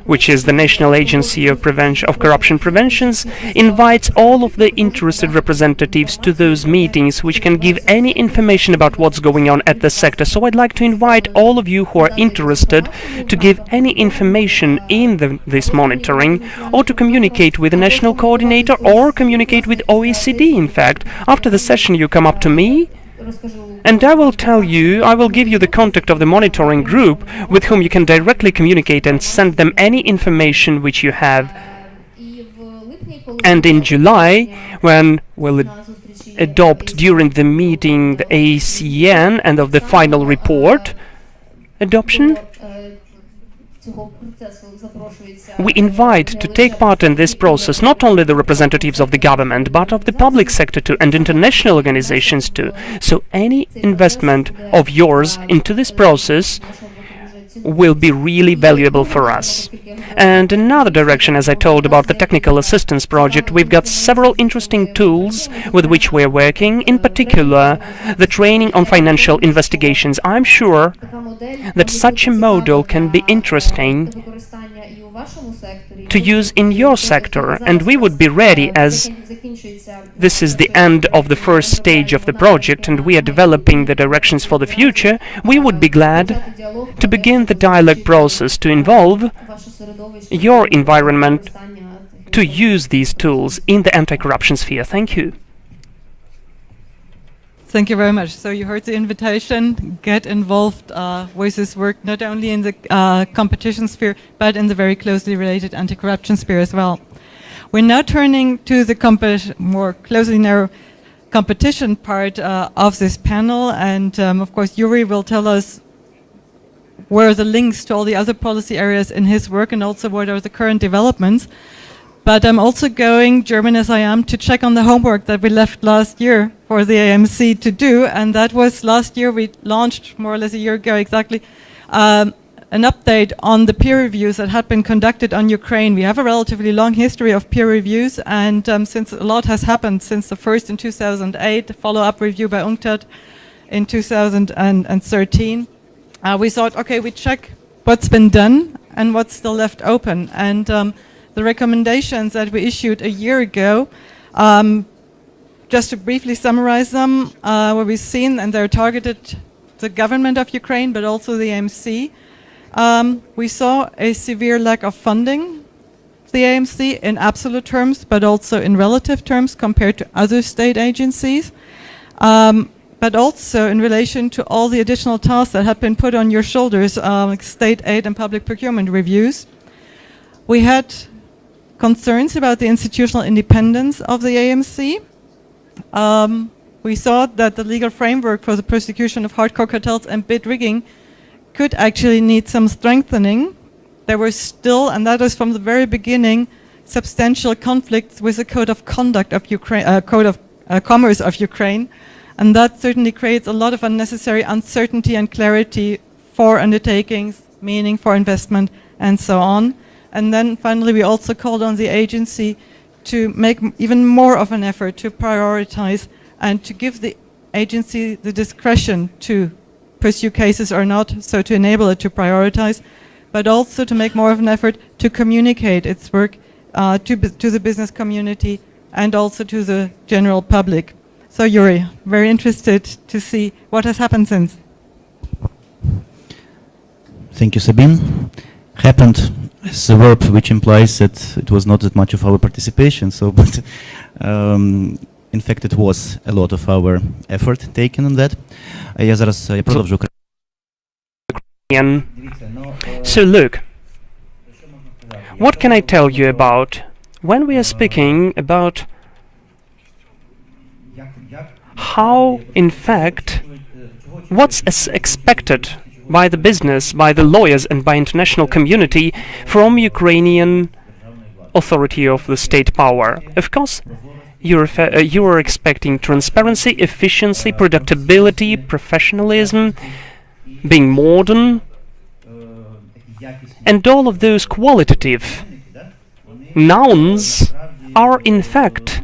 [SPEAKER 1] which is the National Agency of Corruption Preventions, invites all of the interested representatives to those meetings, which can give any information about what's going on at the sector. So I'd like to invite all of you who are interested to give any information in this monitoring, or to communicate with the national coordinator, or communicate with OECD. In fact, after the session you come up to me, and I will give you the contact of the monitoring group with whom you can directly communicate and send them any information which you have. And in July, when we'll adopt during the meeting the ACN and of the final report adoption, we invite to take part in this process not only the representatives of the government, but of the public sector too, and international organizations too. So any investment of yours into this process will be really valuable for us. And another direction, as I told about the technical assistance project, we've got several interesting tools with which we're working, in particular the training on financial investigations. I'm sure that such a model can be interesting to use in your sector, and we would be ready, as this is the end of the first stage of the project and we are developing the directions for the future. We would be glad to begin the dialogue process to involve your environment to use these tools in the anti-corruption sphere. Thank you.
[SPEAKER 2] Thank you very much. So you heard the invitation. Get involved with this work, not only in the competition sphere, but in the very closely related anti-corruption sphere as well. We're now turning to the more closely narrow competition part of this panel, and of course Yuriy will tell us where are the links to all the other policy areas in his work, and also what are the current developments. But I'm also going, German as I am, to check on the homework that we left last year for the AMC to do, and that was last year we launched, more or less a year ago exactly, an update on the peer reviews that had been conducted on Ukraine. We have a relatively long history of peer reviews, and since a lot has happened since the first in 2008, the follow-up review by Unctad in 2013, we thought, okay, we check what's been done and what's still left open. And the recommendations that we issued a year ago, just to briefly summarize them, what we've seen, and they're targeted the government of Ukraine, but also the AMC. We saw a severe lack of funding for the AMC in absolute terms, but also in relative terms compared to other state agencies, but also in relation to all the additional tasks that have been put on your shoulders, like state aid and public procurement reviews. We had concerns about the institutional independence of the AMC. We thought that the legal framework for the prosecution of hardcore cartels and bid rigging could actually need some strengthening. There were still, and that was from the very beginning, substantial conflicts with the Code of Conduct of Ukraine, Code of Commerce of Ukraine, And that certainly creates a lot of unnecessary uncertainty and clarity for undertakings, meaning for investment, and so on. And then finally, we also called on the agency to make even more of an effort to prioritize and to give the agency the discretion to pursue cases or not, so to enable it to prioritize, but also to make more of an effort to communicate its work to the business community and also to the general public. So Yuriy, very interested to see what has happened since.
[SPEAKER 7] Thank you, Sabine. Happened is a verb which implies that it was not that much of our participation, so but in fact it was a lot of our effort taken on that. Я зараз продовжу.
[SPEAKER 1] So look, what can I tell you about when we are speaking about how, in fact, what's expected by the business, by the lawyers and by international community from Ukrainian authority of the state power. Of course, you are expecting transparency, efficiency, predictability, professionalism, being modern, and all of those qualitative nouns are in fact,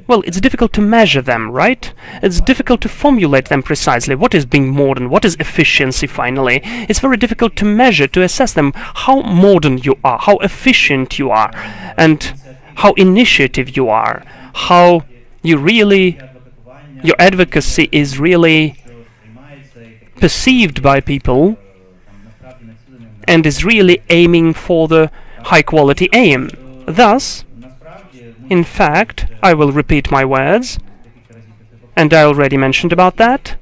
[SPEAKER 1] well, it's difficult to measure them, right? It's difficult to formulate them precisely. What is being modern? What is efficiency, finally? It's very difficult to measure, to assess them, how modern you are, how efficient you are, and how initiative you are, how you really, your advocacy is really perceived by people and is really aiming for the high-quality aim. Thus, in fact, I will repeat my words, and I already mentioned about that,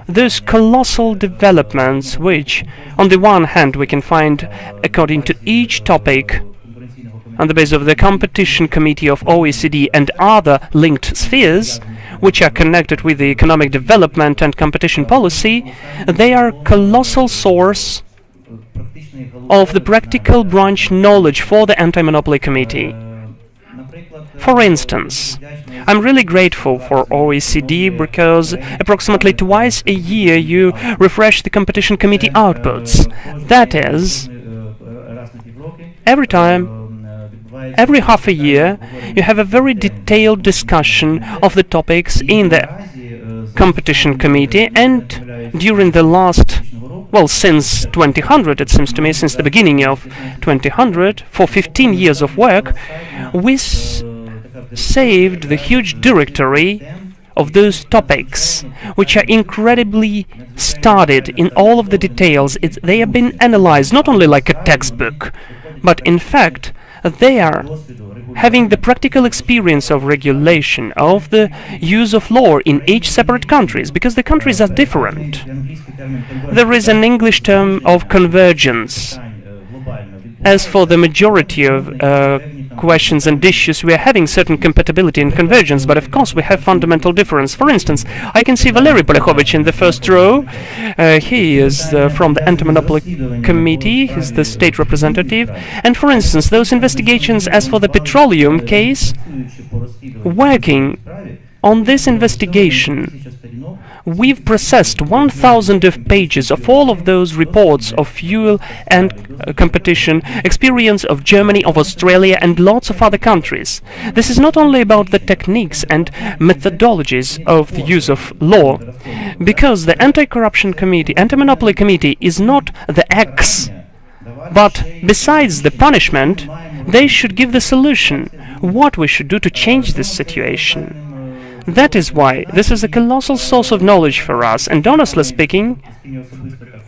[SPEAKER 1] those colossal developments which, on the one hand, we can find according to each topic on the basis of the Competition Committee of OECD and other linked spheres, which are connected with the economic development and competition policy, they are colossal source of the practical branch knowledge for the Anti-Monopoly Committee. For instance, I'm really grateful for OECD because approximately twice a year you refresh the Competition Committee outputs. That is, every half a year, you have a very detailed discussion of the topics in the Competition Committee, and during the last, well, since 2000, it seems to me, since the beginning of 2000, for 15 years of work, we saved the huge directory of those topics, which are incredibly studied in all of the details. They have been analyzed not only like a textbook, but in fact they are having the practical experience of regulation, of the use of law in each separate countries, because the countries are different. There is an English term of convergence. As for the majority of questions and issues, we are having certain compatibility and convergence, but of course we have fundamental difference. For instance, I can see Valery Polyakhovich in the first row. He is from the Antimonopoly Committee, he's the state representative. And for instance, those investigations as for the petroleum case, working on this investigation, we've processed 1,000 of pages of all of those reports of fuel and competition, experience of Germany, of Australia, and lots of other countries. This is not only about the techniques and methodologies of the use of law, because the Anti-Corruption Committee, Anti-Monopoly Committee is not the X, but besides the punishment, they should give the solution, what we should do to change this situation. That is why this is a colossal source of knowledge for us, and honestly speaking,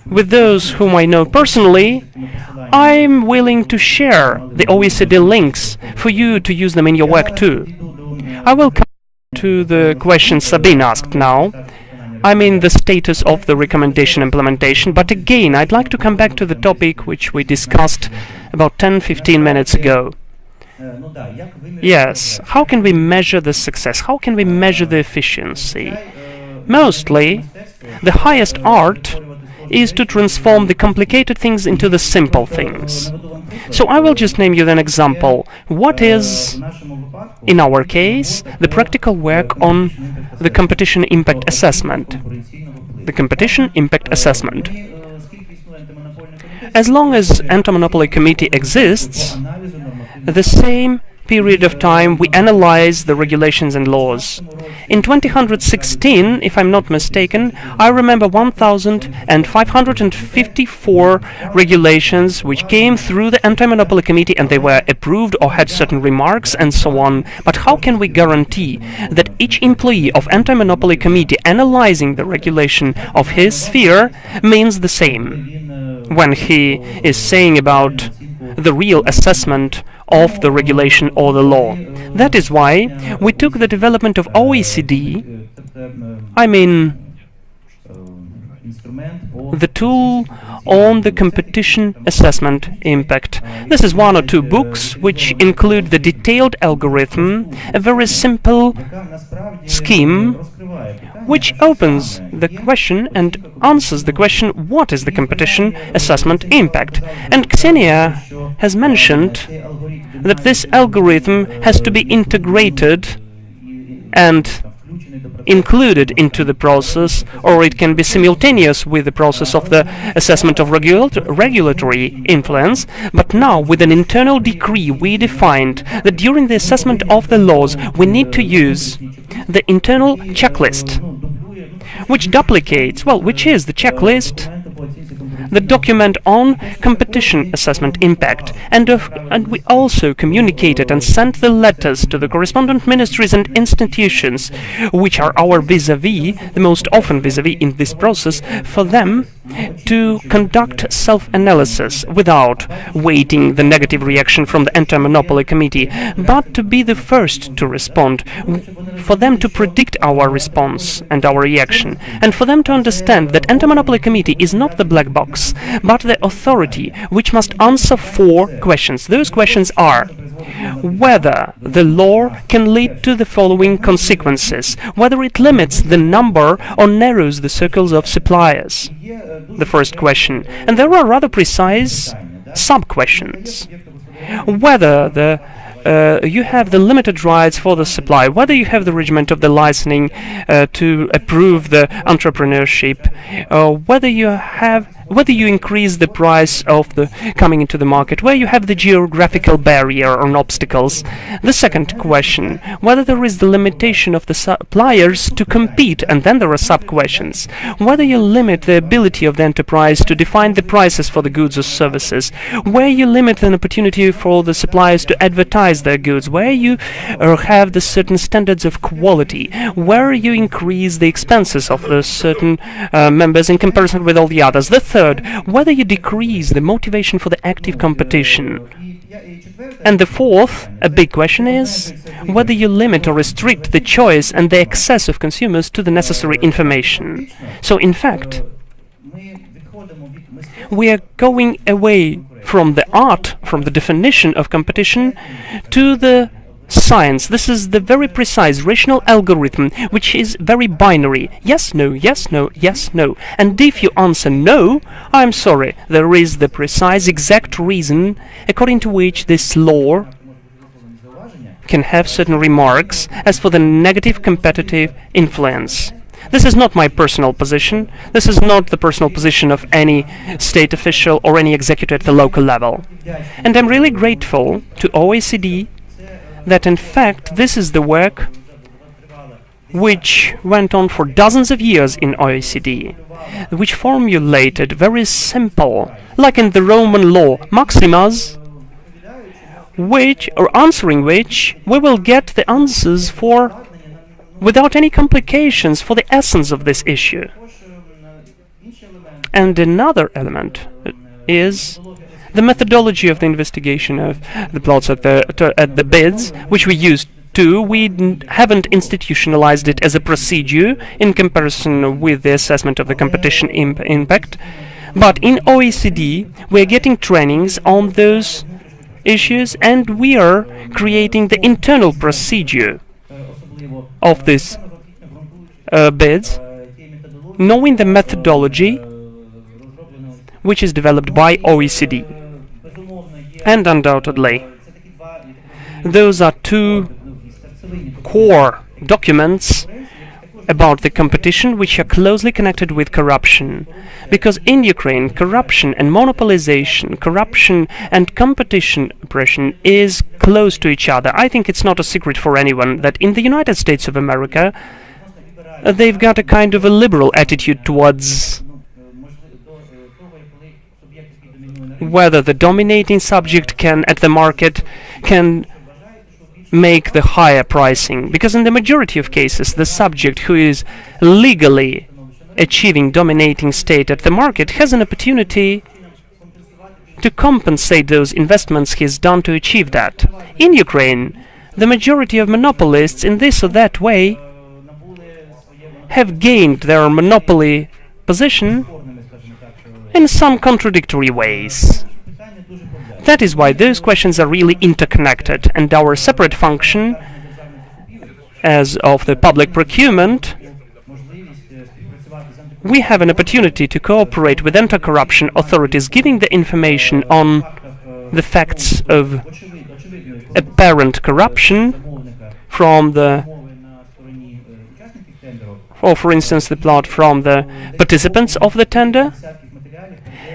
[SPEAKER 1] with those whom I know personally, I'm willing to share the OECD links for you to use them in your work too. I will come to the question Sabine asked now. I mean the status of the recommendation implementation, but again, I'd like to come back to the topic which we discussed about 10-15 minutes ago. Yes, how can we measure the success? How can we measure the efficiency? Mostly, the highest art is to transform the complicated things into the simple things. So I will just name you an example. What is, in our case, the practical work on the competition impact assessment? The competition impact assessment. As long as Anti-Monopoly Committee exists, the same period of time we analyze the regulations and laws. In 2016, if I'm not mistaken, I remember 1,554 regulations which came through the Anti-Monopoly Committee and they were approved or had certain remarks and so on. But how can we guarantee that each employee of Anti-Monopoly Committee analyzing the regulation of his sphere means the same when he is saying about the real assessment of the regulation or the law? That is why we took the development of OECD, I mean the tool on the competition assessment impact. This is one or two books which include the detailed algorithm, a very simple scheme which opens the question and answers the question, what is the competition assessment impact? And Ksenia has mentioned that this algorithm has to be integrated and included into the process, or it can be simultaneous with the process of the assessment of regulatory influence. But now, with an internal decree, we defined that during the assessment of the laws, we need to use the internal checklist, which duplicates, well, which is the checklist, the document on competition assessment impact, and we also communicated and sent the letters to the correspondent ministries and institutions, which are our vis-à-vis, the most often vis-à-vis in this process, for them to conduct self-analysis without waiting the negative reaction from the Anti-Monopoly Committee, but to be the first to respond, for them to predict our response and our reaction, and for them to understand that Anti-Monopoly Committee is not the black box, but the authority which must answer 4 questions. Those questions are whether the law can lead to the following consequences, whether it limits the number or narrows the circles of suppliers. The first question. And there are rather precise sub-questions. Whether you have the limited rights for the supply, whether you have the regiment of the licensing to approve the entrepreneurship, whether you increase the price of the coming into the market, where you have the geographical barrier or obstacles. The second question, whether there is the limitation of the suppliers to compete, and then there are sub-questions. Whether you limit the ability of the enterprise to define the prices for the goods or services, where you limit an opportunity for the suppliers to advertise their goods, where you have the certain standards of quality, where you increase the expenses of the certain members in comparison with all the others. The third, whether you decrease the motivation for the active competition. And the fourth, a big question, is whether you limit or restrict the choice and the access of consumers to the necessary information. So, in fact, we are going away from the art, from the definition of competition, to the science. This is the very precise rational algorithm, which is very binary. Yes, no, yes, no, yes, no. And if you answer no, I'm sorry, there is the precise exact reason according to which this law can have certain remarks as for the negative competitive influence. This is not my personal position. This is not the personal position of any state official or any executive at the local level. And I'm really grateful to OECD that in fact this is the work which went on for dozens of years in OECD, which formulated very simple, like in the Roman law, maximas, which, or answering which, we will get the answers for without any complications for the essence of this issue. And another element is the methodology of the investigation of the plots at the bids, which we used to. We haven't institutionalized it as a procedure in comparison with the assessment of the competition impact, but in OECD we are getting trainings on those issues, and we are creating the internal procedure of these bids, knowing the methodology which is developed by OECD. And undoubtedly, those are two core documents about the competition which are closely connected with corruption. Because in Ukraine, corruption and monopolization, corruption and competition oppression is close to each other. I think it's not a secret for anyone that in the United States of America, they've got a kind of a liberal attitude towards whether the dominating subject can, at the market, can make the higher pricing. Because in the majority of cases, the subject who is legally achieving dominating state at the market has an opportunity to compensate those investments he's done to achieve that. In Ukraine, the majority of monopolists in this or that way have gained their monopoly position in some contradictory ways. That is why those questions are really interconnected, and our separate function as of the public procurement, we have an opportunity to cooperate with anti-corruption authorities, giving the information on the facts of apparent corruption from the, or for instance, the plot from the participants of the tender.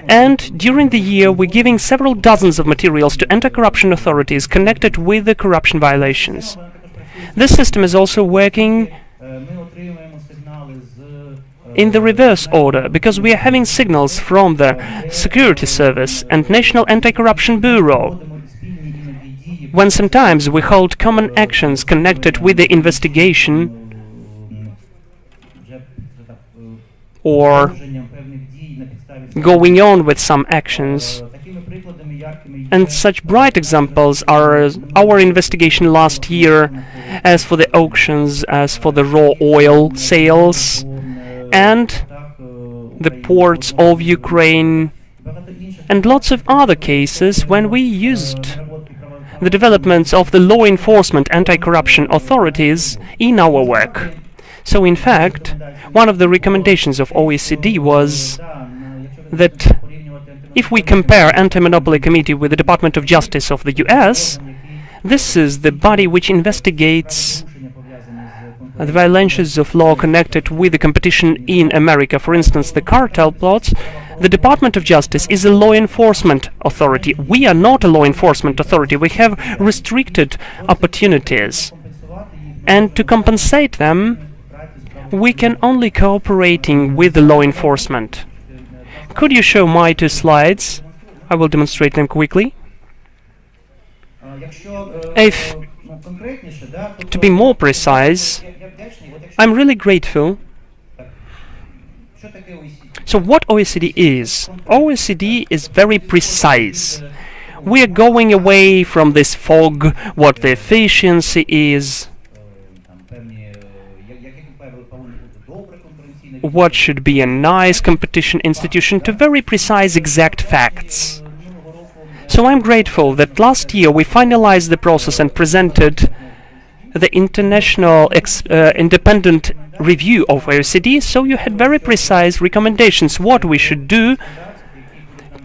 [SPEAKER 1] And during the year, we're giving several dozens of materials to anti-corruption authorities connected with the corruption violations. This system is also working in the reverse order, because we are having signals from the Security Service and National Anti-Corruption Bureau, when sometimes we hold common actions connected with the investigation or going on with some actions. And such bright examples are our investigation last year as for the auctions, as for the raw oil sales, and the ports of Ukraine, and lots of other cases when we used the developments of the law enforcement anti-corruption authorities in our work. So in fact, one of the recommendations of OECD was that if we compare Antimonopoly Committee with the Department of Justice of the US, this is the body which investigates the violations of law connected with the competition in America. For instance, the cartel plots. The Department of Justice is a law enforcement authority. We are not a law enforcement authority. We have restricted opportunities. And to compensate them, we can only cooperating with the law enforcement. Could you show my two slides? I will demonstrate them quickly. If, to be more precise, I'm really grateful. So what OECD is? OECD is very precise. We are going away from this fog, what the efficiency is, what should be a nice competition institution, to very precise exact facts. So I'm grateful that last year we finalized the process and presented the international independent review of OECD, so you had very precise recommendations what we should do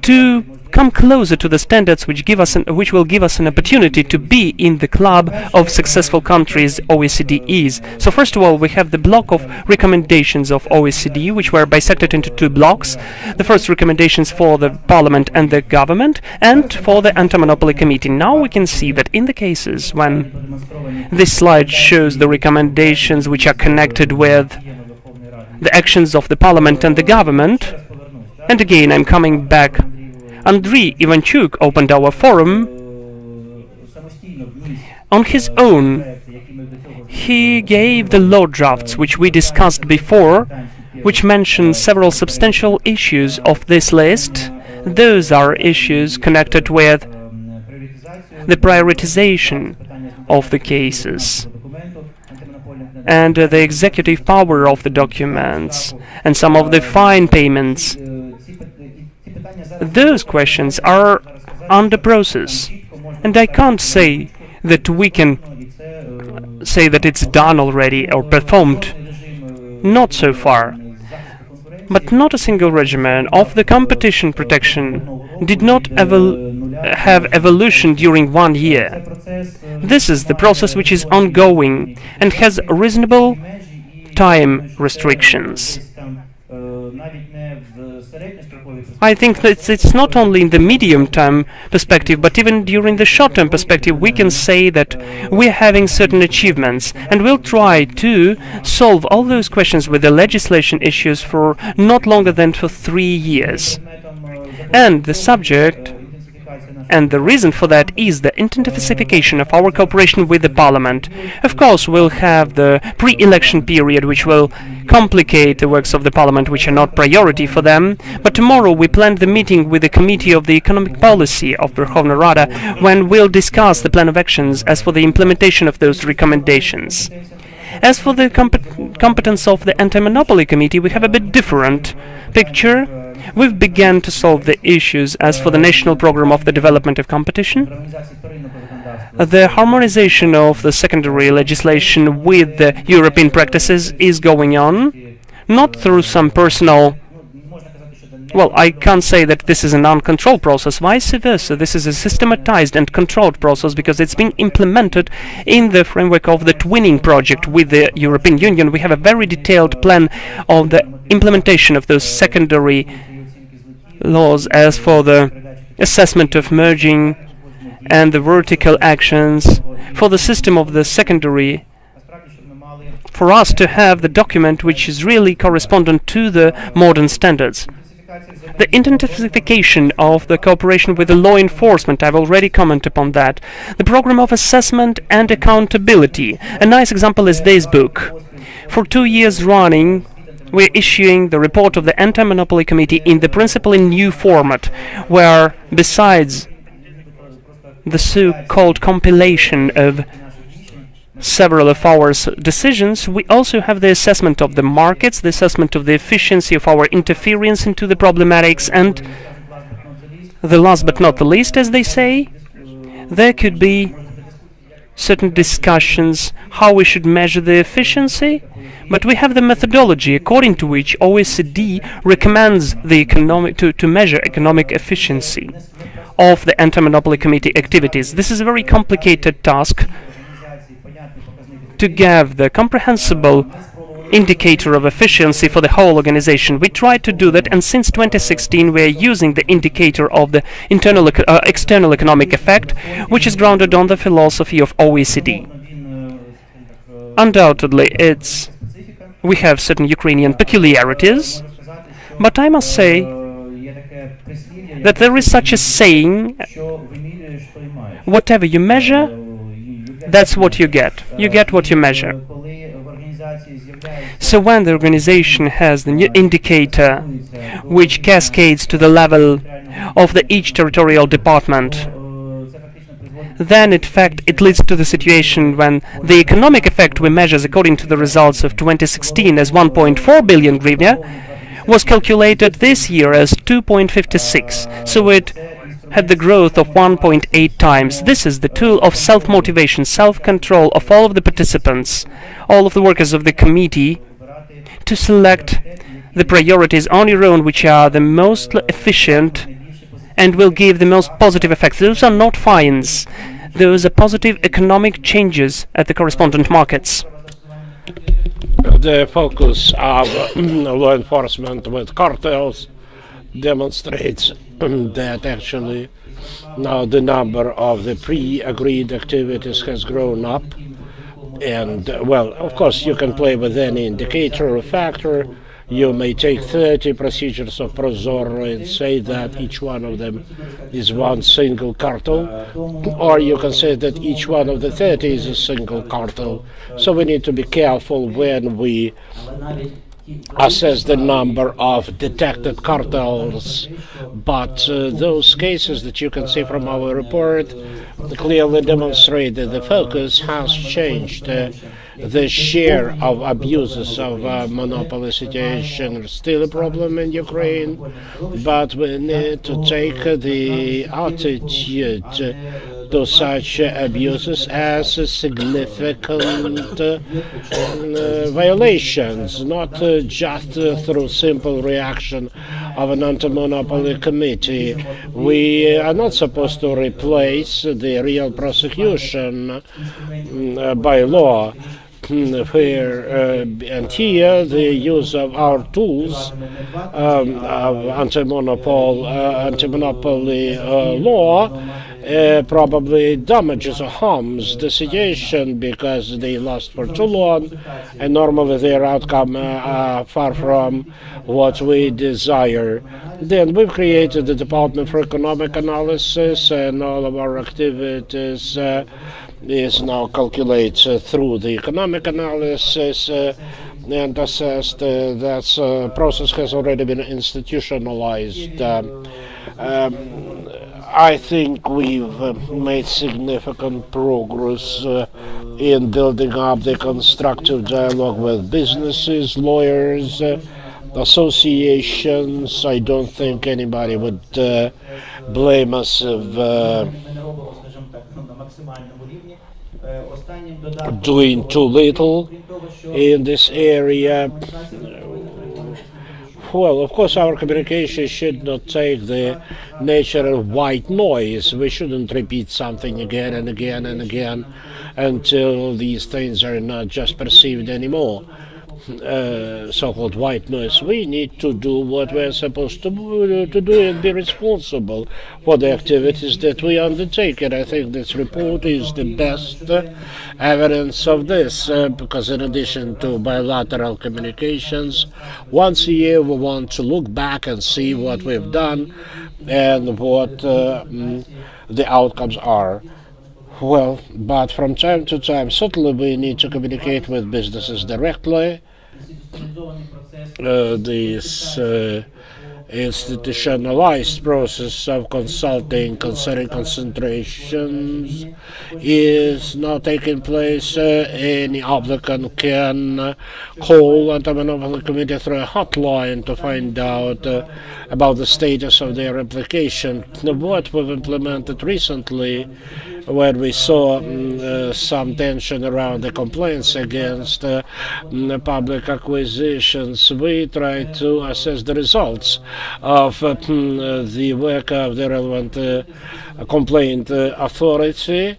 [SPEAKER 1] to come closer to the standards which will give us an opportunity to be in the club of successful countries OECD is. So first of all, we have the block of recommendations of OECD, which were bisected into two blocks. The first recommendations for the Parliament and the government, and for the Anti-Monopoly Committee. Now we can see that in the cases when this slide shows the recommendations which are connected with the actions of the Parliament and the government, and again I'm coming back, Andriy Ivanchuk opened our forum on his own. He gave the law drafts which we discussed before, which mention several substantial issues of this list. Those are issues connected with the prioritization of the cases and the executive power of the documents and some of the fine payments. Those questions are under process, and I can't say that we can say that it's done already or performed. Not so far. But not a single regimen of the competition protection did not ever have evolution during 1 year. This is the process which is ongoing and has reasonable time restrictions. I think that it's not only in the medium-term perspective, but even during the short-term perspective, we can say that we're having certain achievements, and we'll try to solve all those questions with the legislation issues for not longer than for 3 years. And the subject and the reason for that is the intensification of our cooperation with the Parliament. Of course, we'll have the pre-election period, which will complicate the works of the Parliament, which are not priority for them. But tomorrow we planned the meeting with the Committee of the Economic Policy of Verkhovna Rada, when we'll discuss the plan of actions as for the implementation of those recommendations. As for the competence of the Antimonopoly Committee, we have a bit different picture. We've begun to solve the issues as for the National Program of the Development of Competition. The harmonization of the secondary legislation with the European practices is going on, not through some personal... Well, I can't say that this is an uncontrolled process, vice versa. This is a systematized and controlled process because it's being implemented in the framework of the twinning project with the European Union. We have a very detailed plan of the implementation of those secondary laws as for the assessment of merging and the vertical actions for the system of the secondary, for us to have the document which is really correspondent to the modern standards. The intensification of the cooperation with the law enforcement, I've already commented upon that. The program of assessment and accountability. A nice example is this book. For 2 years running, we're issuing the report of the Antimonopoly Committee in the principally new format, where besides the so-called compilation of several of our decisions, we also have the assessment of the markets, the assessment of the efficiency of our interference into the problematics, and the last but not the least, as they say, there could be certain discussions how we should measure the efficiency, but we have the methodology according to which OECD recommends the to measure economic efficiency of the Anti-Monopoly Committee activities. This is a very complicated task to give the comprehensible indicator of efficiency for the whole organization. We tried to do that, and since 2016 we are using the indicator of the external economic effect, which is grounded on the philosophy of OECD. Undoubtedly, we have certain Ukrainian peculiarities, but I must say that there is such a saying: whatever you measure, that's what you get. You get what you measure. So when the organization has the new indicator which cascades to the level of each territorial department, then in fact it leads to the situation when the economic effect we measure according to the results of 2016 as 1.4 billion hryvnia was calculated this year as 2.56. So it had the growth of 1.8 times. This is the tool of self-motivation, self-control of all of the participants, all of the workers of the committee, to select the priorities on your own which are the most efficient and will give the most positive effects. Those are not fines. Those are positive economic changes at the correspondent markets.
[SPEAKER 5] The focus of law enforcement with cartels demonstrates that actually now the number of the pre-agreed activities has grown up. And, well, of course, you can play with any indicator or factor. You may take 30 procedures of Prozor and say that each one of them is one single cartel, or you can say that each one of the 30 is a single cartel. So we need to be careful when we assess the number of detected cartels, but those cases that you can see from our report clearly demonstrate that the focus has changed. The share of abuses of monopoly situation is still a problem in Ukraine, but we need to take the attitude to such abuses as significant violations, not just through simple reaction of an anti-monopoly committee. We are not supposed to replace the real prosecution by law. And here the use of our tools of anti-monopoly law probably damages or harms the situation because they last for too long, and normally their outcome are far from what we desire. Then we've created the Department for Economic Analysis, and all of our activities is now calculated through the economic analysis and assessed. That process has already been institutionalized. I think we've made significant progress in building up the constructive dialogue with businesses, lawyers, associations. I don't think anybody would blame us if doing too little in this area. Well, of course, our communication should not take the nature of white noise. We shouldn't repeat something again and again and again until these things are not just perceived anymore. So-called white noise. We need to do what we're supposed to do and be responsible for the activities that we undertake. And I think this report is the best evidence of this, because in addition to bilateral communications, once a year we want to look back and see what we've done and what the outcomes are. Well, but from time to time, certainly we need to communicate with businesses directly. This institutionalized process of consulting concerning concentrations is now taking place. Any applicant can call Antimonopoly Committee through a hotline to find out about the status of their application. What we've implemented recently, when we saw some tension around the complaints against public acquisitions, we tried to assess the results of the work of the relevant complaint authority,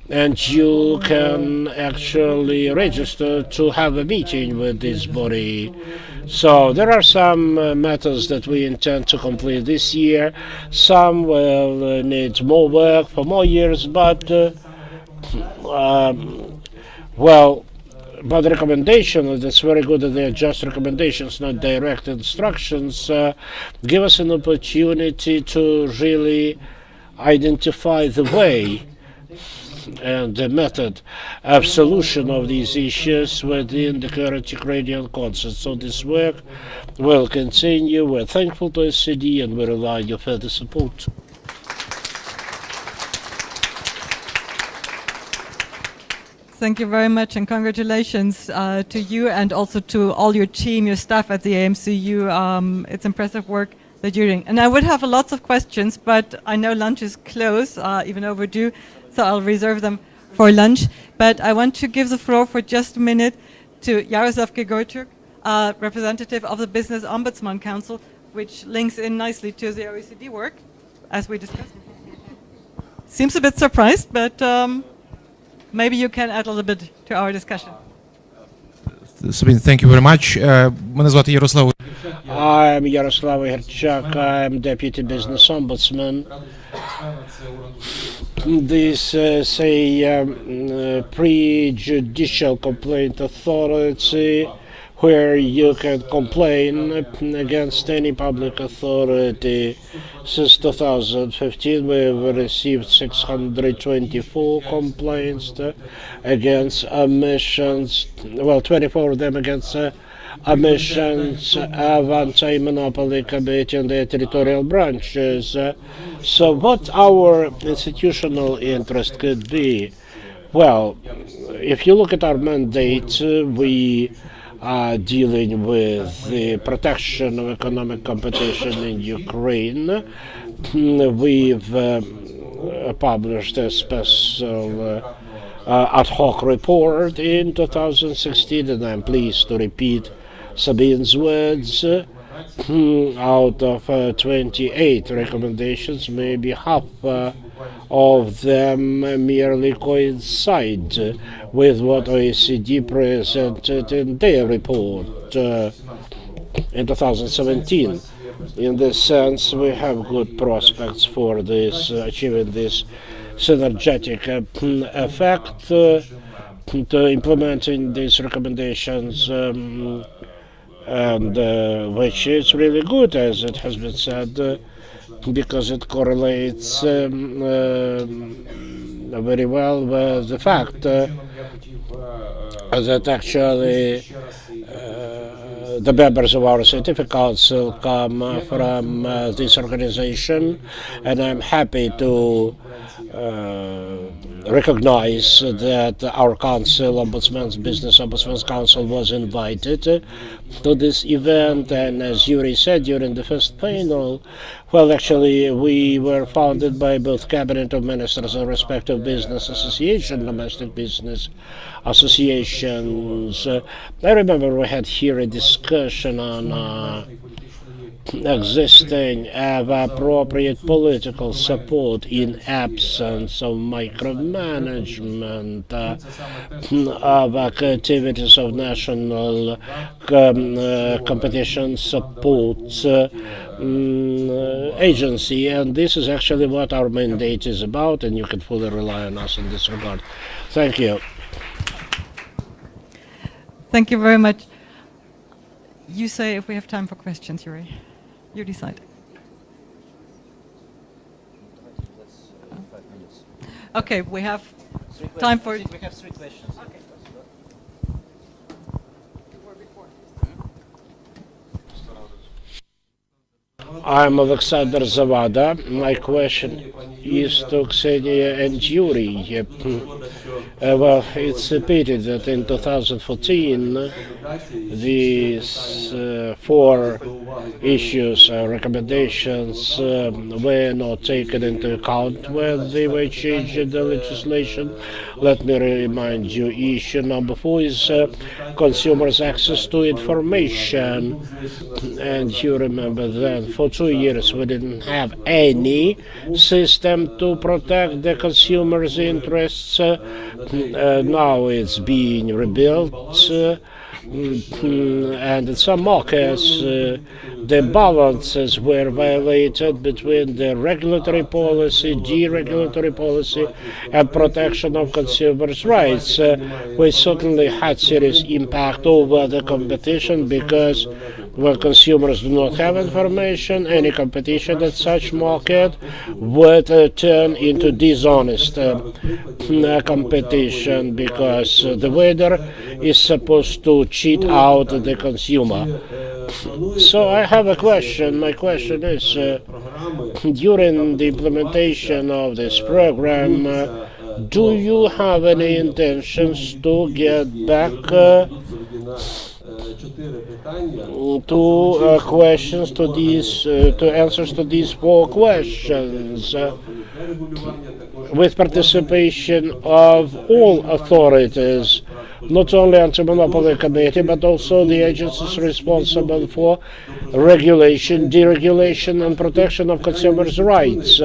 [SPEAKER 5] and you can actually register to have a meeting with this body. So there are some matters that we intend to complete this year. Some will need more work for more years, but but the recommendation, that's very good that they are just recommendations, not direct instructions, give us an opportunity to really identify the way and the method of solution of these issues within the current Ukrainian context. So this work will continue. We're thankful to OECD and we rely on your further support.
[SPEAKER 2] Thank you very much, and congratulations to you and also to all your team, your staff at the AMCU. It's impressive work that you're doing. And I would have lots of questions, but I know lunch is close, even overdue, so I'll reserve them for lunch. But I want to give the floor for just a minute to Yaroslav Grigorchuk, representative of the Business Ombudsman Council, which links in nicely to the OECD work, as we discussed. Seems a bit surprised, but maybe you can add a little bit to our discussion.
[SPEAKER 8] Sabine, thank you very much. Мене звати Ярослав.
[SPEAKER 5] I'm Yaroslav Grigorchuk. I'm Deputy Business Ombudsman. This is a pre-judicial complaint authority where you can complain against any public authority. Since 2015, we've received 624 complaints against omissions, well, 24 of them against omissions of Antimonopoly Committee and their territorial branches. So what our institutional interest could be? Well, if you look at our mandate, we are dealing with the protection of economic competition in Ukraine. We've published a special ad hoc report in 2016, and I'm pleased to repeat Sabine's words. Out of 28 recommendations, maybe half of them merely coincide with what OECD presented in their report in 2017. In this sense, we have good prospects for this achieving this synergetic effect to implementing these recommendations, and which is really good, as it has been said, because it correlates very well with the fact that actually the members of our scientific council come from this organization, and I'm happy to recognize that our council, Business Ombudsman's Council, was invited to this event. And as Yuriy said during the first panel, well, actually, we were founded by both Cabinet of Ministers and respective business association, domestic business associations. I remember we had here a discussion on existing of appropriate political support in absence of micromanagement of activities of national competition support agency, and this is actually what our mandate is about, and you can fully rely on us in this regard. Thank you.
[SPEAKER 2] Thank you very much. You say if we have time for questions, Yuriy. You decide. Okay, we have time for...
[SPEAKER 7] We have 3 questions.
[SPEAKER 2] Okay.
[SPEAKER 5] I'm Alexander Zavada. My question is to Ksenia and Yuriy. Well, it's a pity that in 2014 these 4 issues, recommendations, were not taken into account when they were changing the legislation. Let me remind you, issue number 4 is consumers' access to information. And you remember that for 2 years we didn't have any system to protect the consumers' interests. Now it's being rebuilt, and in some markets the balances were violated between the regulatory policy, deregulatory policy, and protection of consumers' rights, which certainly had serious impact over the competition, because when consumers do not have information, any competition at such market would turn into dishonest competition, because the winner is supposed to cheat out the consumer. So I have a question. My question is, during the implementation of this program, do you have any intentions to get back to questions to these to answers to these 4 questions with participation of all authorities, not only Antimonopoly Committee, but also the agencies responsible for regulation, deregulation, and protection of consumers' rights?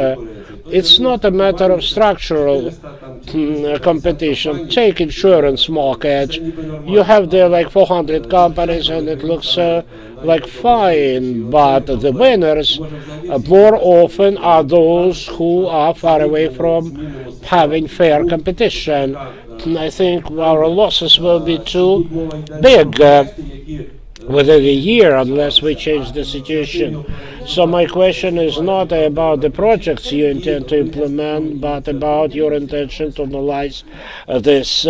[SPEAKER 5] It's not a matter of structural competition. Take insurance market. You have there like 400 companies, and it looks like fine, but the winners more often are those who are far away from having fair competition. I think our losses will be too big within a year unless we change the situation. So my question is not about the projects you intend to implement, but about your intention to analyze these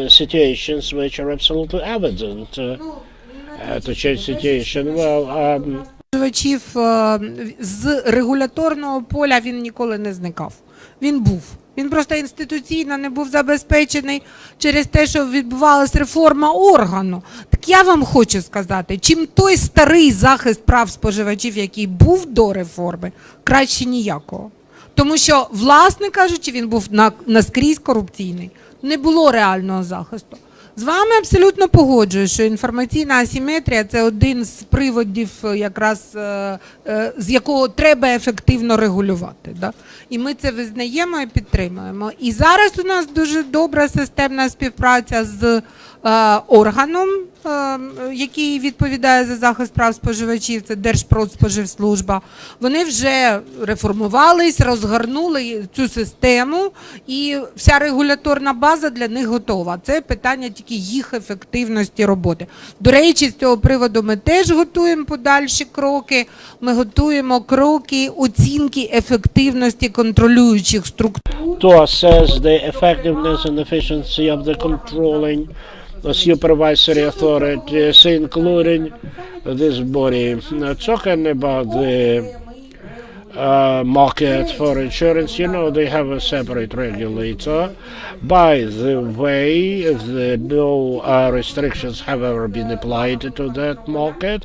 [SPEAKER 5] situations which are absolutely evident to change situation. Well,
[SPEAKER 4] Споживачів з регуляторного поля він ніколи не зникав. Він був. Він просто інституційно не був забезпечений через те, що відбувалася реформа органу. Так я вам хочу сказати, чим той старий захист прав споживачів, який був до реформи, краще ніякого. Тому що, власне кажучи, він був наскрізь корупційний. Не було реального захисту. З вами абсолютно погоджуюсь, що інформаційна асиметрія – це один з приводів, якраз з якого треба ефективно регулювати. Да? І ми це визнаємо і підтримуємо. І зараз у нас дуже добра системна співпраця з органом, який відповідає за захист прав споживачів, це Держпродспоживслужба. Вони вже реформувались, розгорнули цю систему, і вся регуляторна база для них готова. Це питання тільки їх ефективності роботи. До речі, з цього приводу ми теж готуємо подальші кроки. Ми готуємо кроки оцінки ефективності контролюючих структур.
[SPEAKER 5] To assess the effectiveness and efficiency of the controlling supervisory authorities, including this body. Talking about the market for insurance, you know, they have a separate regulator. By the way, no restrictions have ever been applied to that market.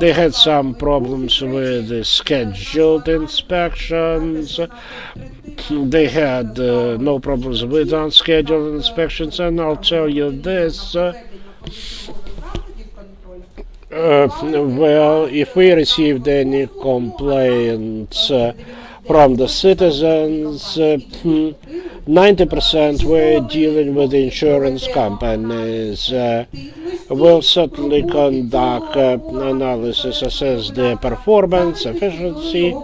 [SPEAKER 5] They had some problems with the scheduled inspections. They had no problems with unscheduled inspections, and I'll tell you this. Well, if we received any complaints from the citizens, 90% were dealing with insurance companies. We'll certainly conduct analysis, assess their performance, efficiency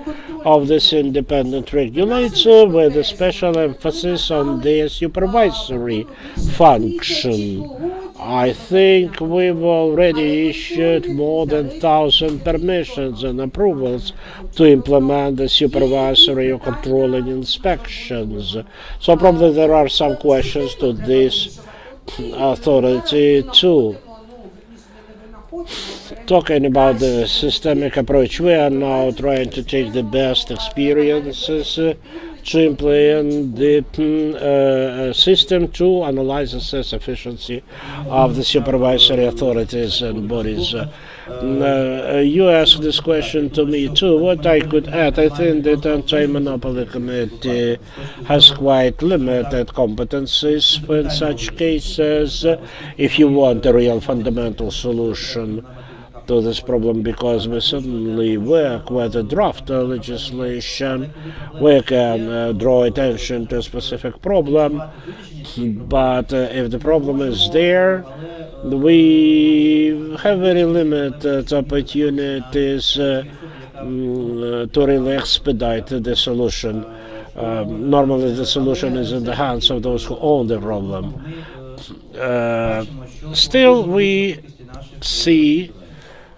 [SPEAKER 5] of this independent regulator with a special emphasis on their supervisory function. I think we've already issued more than 1,000 permissions and approvals to implement the supervisory or controlling inspections. So probably there are some questions to this authority too. Talking about the systemic approach, we are now trying to take the best experiences to implement the system to analyze and assess efficiency of the supervisory authorities and bodies. You asked this question to me too. What I could add, I think that Antimonopoly Committee has quite limited competencies in such cases. If you want a real fundamental solution to this problem, because we certainly work with the draft legislation, we can draw attention to a specific problem, but if the problem is there, we have very limited opportunities to really expedite the solution. Normally the solution is in the hands of those who own the problem. Still, we see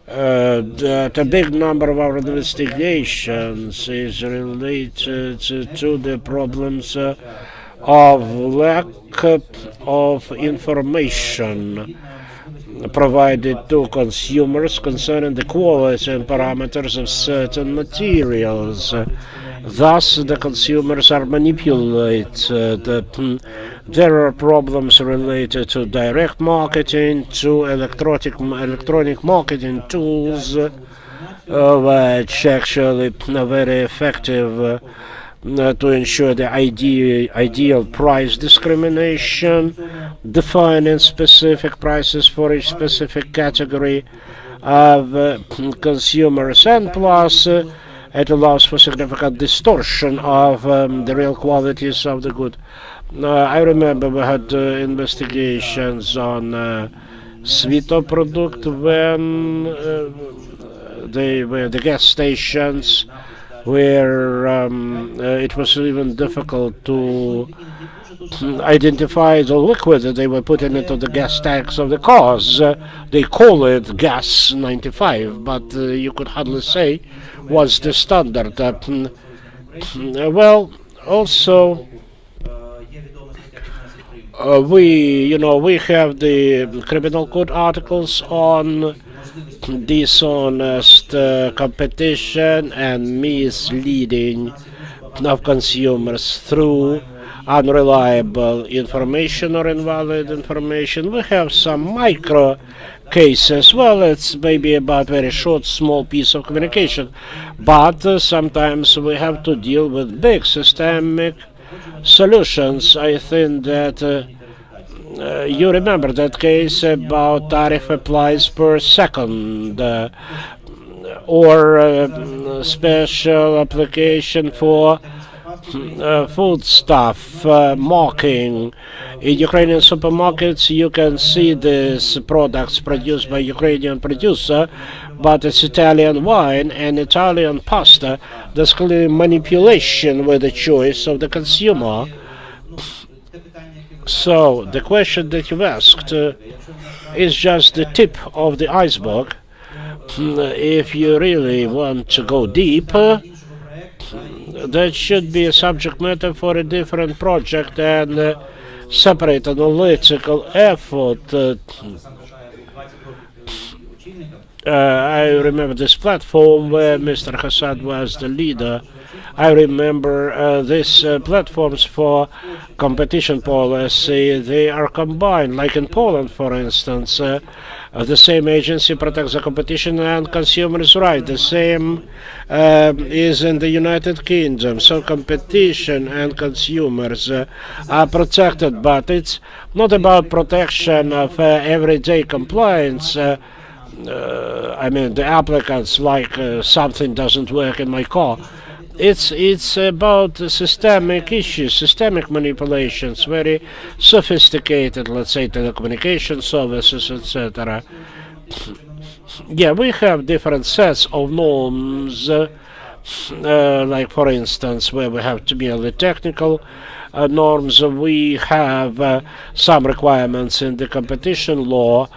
[SPEAKER 5] that a big number of our investigations is related to the problems of lack of information provided to consumers concerning the quality and parameters of certain materials. Thus, the consumers are manipulated. There are problems related to direct marketing, to electronic marketing tools, which actually are very effective to ensure the ideal price discrimination, defining specific prices for each specific category of consumers, and plus it allows for significant distortion of the real qualities of the good. I remember we had investigations on Svito product when the gas stations where it was even difficult to identify the liquid that they were putting into the gas tanks of the cars. They call it gas 95, but you could hardly say what's the standard. Well, also we have the criminal code articles on dishonest competition and misleading of consumers through unreliable information or invalid information. We have some micro cases. Well, it's maybe about very short, small piece of communication, but sometimes we have to deal with big systemic solutions. I think that you remember that case about tariff applies per second, or special application for food stuff marking. In Ukrainian supermarkets, you can see these products produced by Ukrainian producer, but it's Italian wine and Italian pasta. There's clearly manipulation with the choice of the consumer. So the question that you've asked is just the tip of the iceberg. If you really want to go deep, that should be a subject matter for a different project and separate analytical effort. I remember this platform where Mr. Hassad was the leader. I remember these platforms for competition policy, they are combined, like in Poland, for instance. The same agency protects the competition and consumers' rights. The same is in the United Kingdom. So competition and consumers are protected, but it's not about protection of everyday compliance. I mean, the applicants like something doesn't work in my car. It's about systemic issues, systemic manipulations, very sophisticated, let's say, telecommunication services, etc. Yeah, we have different sets of norms, like, for instance, where we have to be on the technical norms. We have some requirements in the competition law,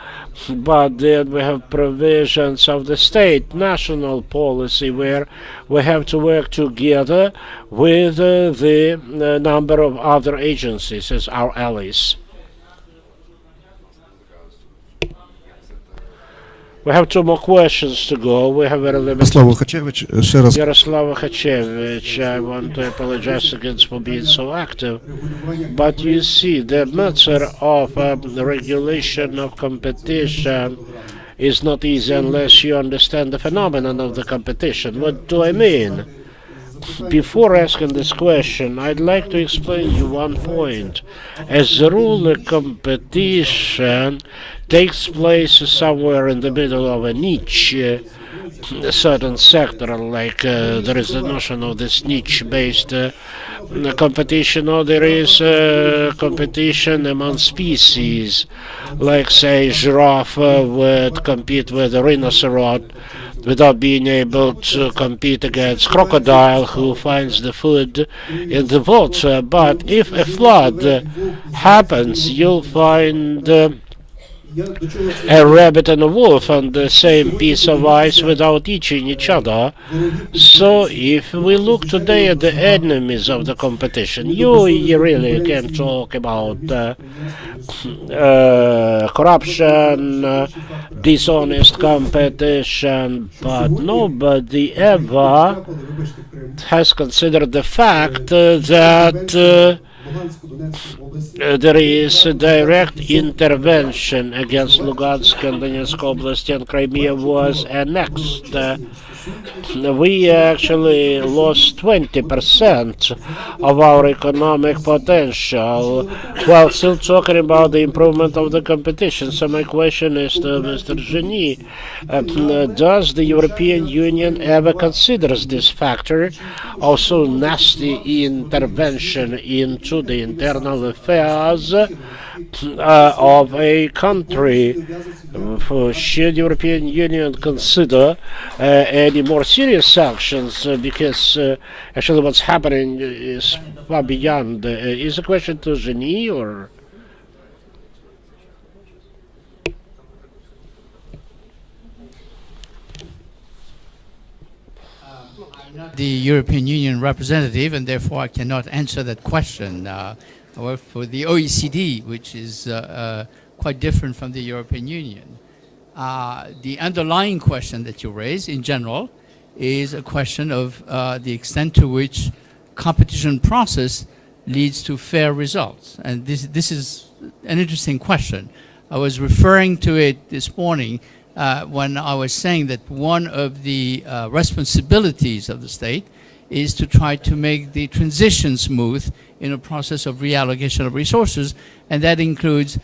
[SPEAKER 5] but then we have provisions of the state national policy where we have to work together with the number of other agencies as our allies. We have two more questions to go. We have very limited. Yaroslav Khachevich, I want to apologize again for being so active. But you see, the matter of the regulation of competition is not easy unless you understand the phenomenon of the competition. What do I mean? Before asking this question, I'd like to explain you one point. As a rule, the competition takes place somewhere in the middle of a niche, a certain sector, like there is the notion of this niche-based competition, or there is competition among species, like, say, giraffe would compete with a rhinoceros without being able to compete against crocodile who finds the food in the water. But if a flood happens, you'll find a rabbit and a wolf on the same piece of ice without eating each other. So if we look today at the enemies of the competition, you really can talk about corruption, dishonest competition, but nobody ever has considered the fact that there is a direct intervention against Lugansk and Donetsk Oblast, and Crimea was annexed. We actually lost 20% of our economic potential while still talking about the improvement of the competition. So my question is to Mr. Yuriy, does the European Union ever considers this factor, also nasty intervention into the internal affairs of a country? Should European Union consider any more serious sanctions? Because actually what's happening is far beyond. Is the question to Yuriy or?
[SPEAKER 9] I'm not the European Union representative, and therefore I cannot answer that question. However, for the OECD, which is quite different from the European Union, the underlying question that you raise in general is a question of the extent to which competition process leads to fair results? And this is an interesting question. I was referring to it this morning when I was saying that one of the responsibilities of the state is to try to make the transition smooth in a process of reallocation of resources, and that includes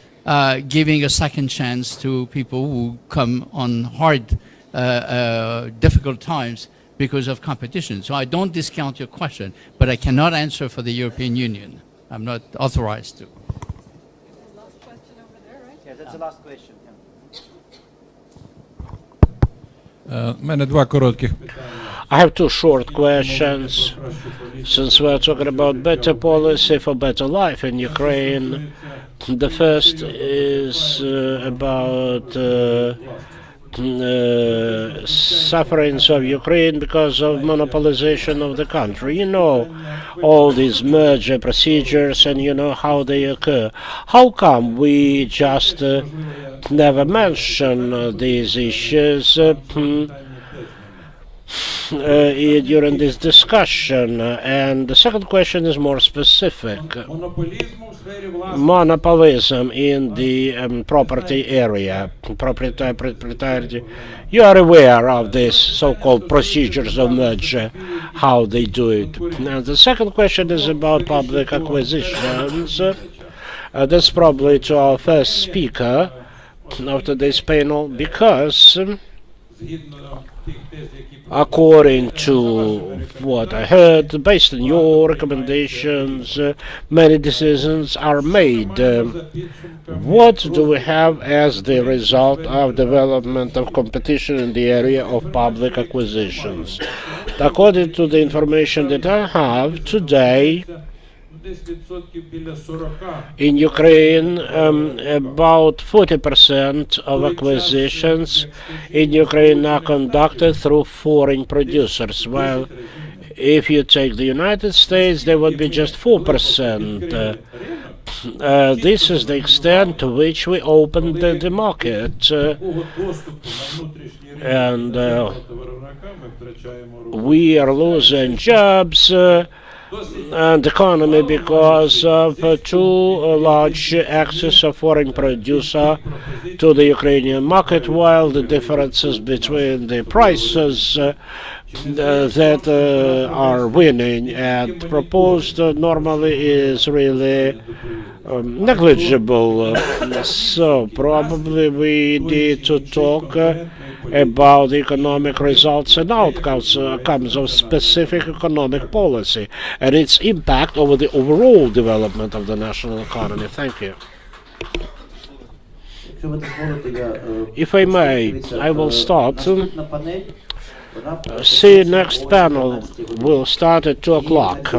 [SPEAKER 9] giving a second chance to people who come on hard, difficult times because of competition. So I don't discount your question, but I cannot answer for the European Union. I'm not authorized to.
[SPEAKER 2] Last question over there, right?
[SPEAKER 10] Yeah, that's the last question.
[SPEAKER 5] I have two short questions. Since we're talking about better policy for better life in Ukraine, the first is about sufferings of Ukraine because of monopolization of the country. You know all these merger procedures and you know how they occur. How come we just never mention these issues during this discussion? And the second question is more specific. Monopolism in the property area, proprietary. You are aware of this so-called procedures of merger, how they do it. And the second question is about public acquisitions. That's probably to our first speaker of today's panel, because according to what I heard, based on your recommendations, many decisions are made. What do we have as the result of development of competition in the area of public acquisitions? According to the information that I have today, in Ukraine, about 40% of acquisitions in Ukraine are conducted through foreign producers, while if you take the United States, there would be just 4%. This is the extent to which we opened the market. And we are losing jobs and economy because of too large access of foreign producer to the Ukrainian market, while the differences between the prices that are winning and proposed normally is really negligible. So probably we need to talk about the economic results and outcomes of specific economic policy and its impact over the overall development of the national economy. Thank you. If I may, I will start. See, next panel will start at 2 o'clock.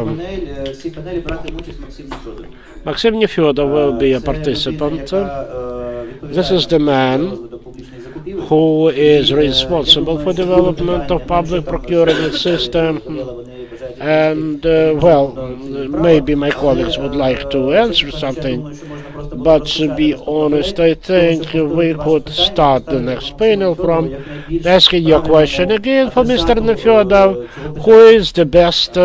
[SPEAKER 5] Maxim Nefyodov will be a participant. This is the man who is responsible for development of public procurement system. And, well, maybe my colleagues would like to answer something, but to be honest, I think we could start the next panel from asking your question again for Mr. Nefyodov, who is the best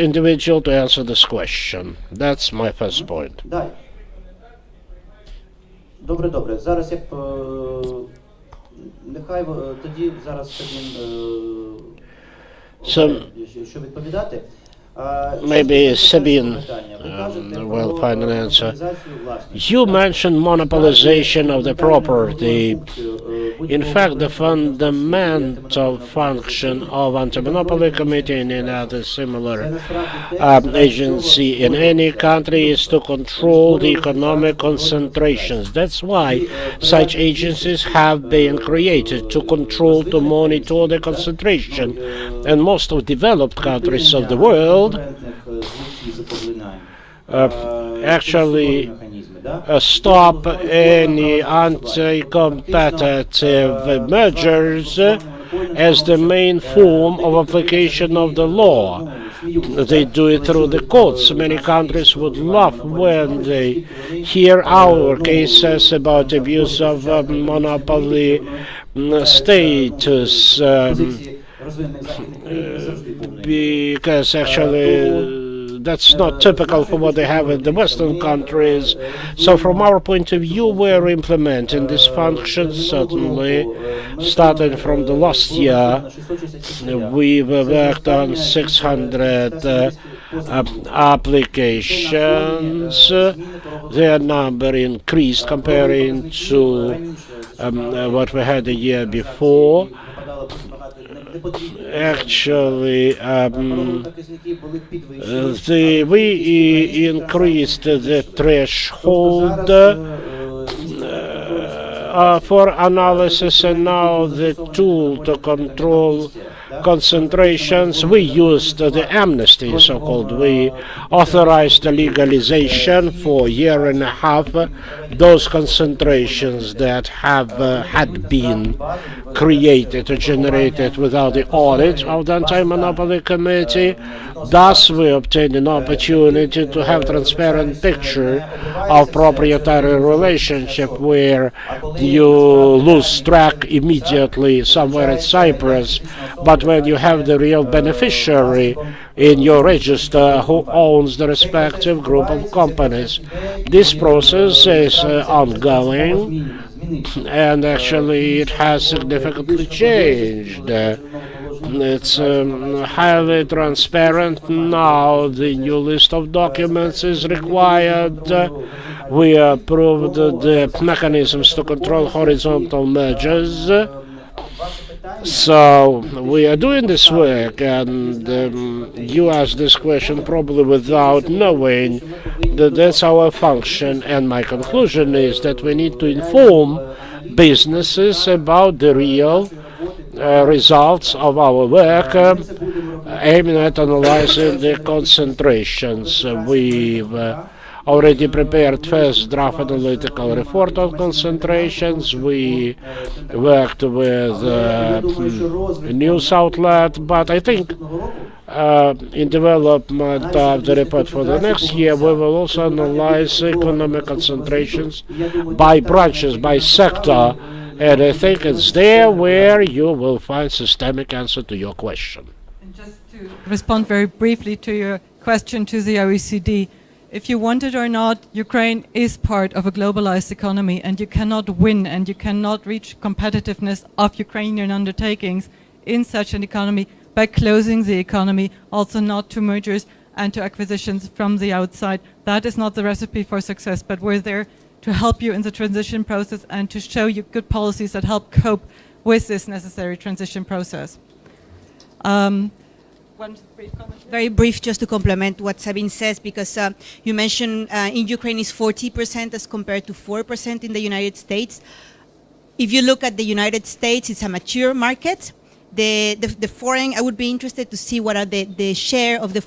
[SPEAKER 5] individual to answer this question. That's my first point.
[SPEAKER 10] Добре. Зараз нехай тоді зараз що відповідати.
[SPEAKER 5] Maybe Sabine will find an answer. You mentioned monopolization of the property. In fact, the fundamental function of Antimonopoly Committee and any other similar agency in any country is to control the economic concentrations. That's why such agencies have been created, to control, to monitor the concentration. And most of developed countries of the world actually stop any anti-competitive measures as the main form of application of the law. They do it through the courts. Many countries would laugh when they hear our cases about abuse of monopoly status. because actually that's not typical for what they have in the Western countries. So from our point of view, we're implementing these functions, certainly. Starting from the last year, we've worked on 600 applications. Their number increased comparing to what we had the year before. Actually, we increased the threshold for analysis, and now the tool to control concentrations, we used the amnesty, so-called. We authorized the legalization for a year and a half. Those concentrations that have had been created or generated without the audit of the Antimonopoly Committee. Thus, we obtained an opportunity to have transparent picture of proprietary relationship where you lose track immediately somewhere in Cyprus, but when you have the real beneficiary in your register who owns the respective group of companies. This process is ongoing, and actually it has significantly changed. It's highly transparent now. The new list of documents is required. We approved the mechanisms to control horizontal mergers. So we are doing this work, and you asked this question probably without knowing that that's our function. And my conclusion is that we need to inform businesses about the real results of our work, aiming at analyzing the concentrations. We've already prepared first draft analytical report on concentrations. We worked with a news outlet, but I think in development of the report for the next year, we will also analyze economic concentrations by branches, by sector, and I think it's there where you will find systemic answer to your question.
[SPEAKER 2] And just to respond very briefly to your question to the OECD, if you want it or not, Ukraine is part of a globalized economy, and you cannot win and you cannot reach competitiveness of Ukrainian undertakings in such an economy by closing the economy, also not to mergers and to acquisitions from the outside. That is not the recipe for success, but we're there to help you in the transition process and to show you good policies that help cope with this necessary transition process. One brief comment.
[SPEAKER 3] Very brief, just to complement what Sabine says, because you mentioned in Ukraine is 40% as compared to 4% in the United States. If you look at the United States, it's a mature market. The foreign, I would be interested to see what are the share of the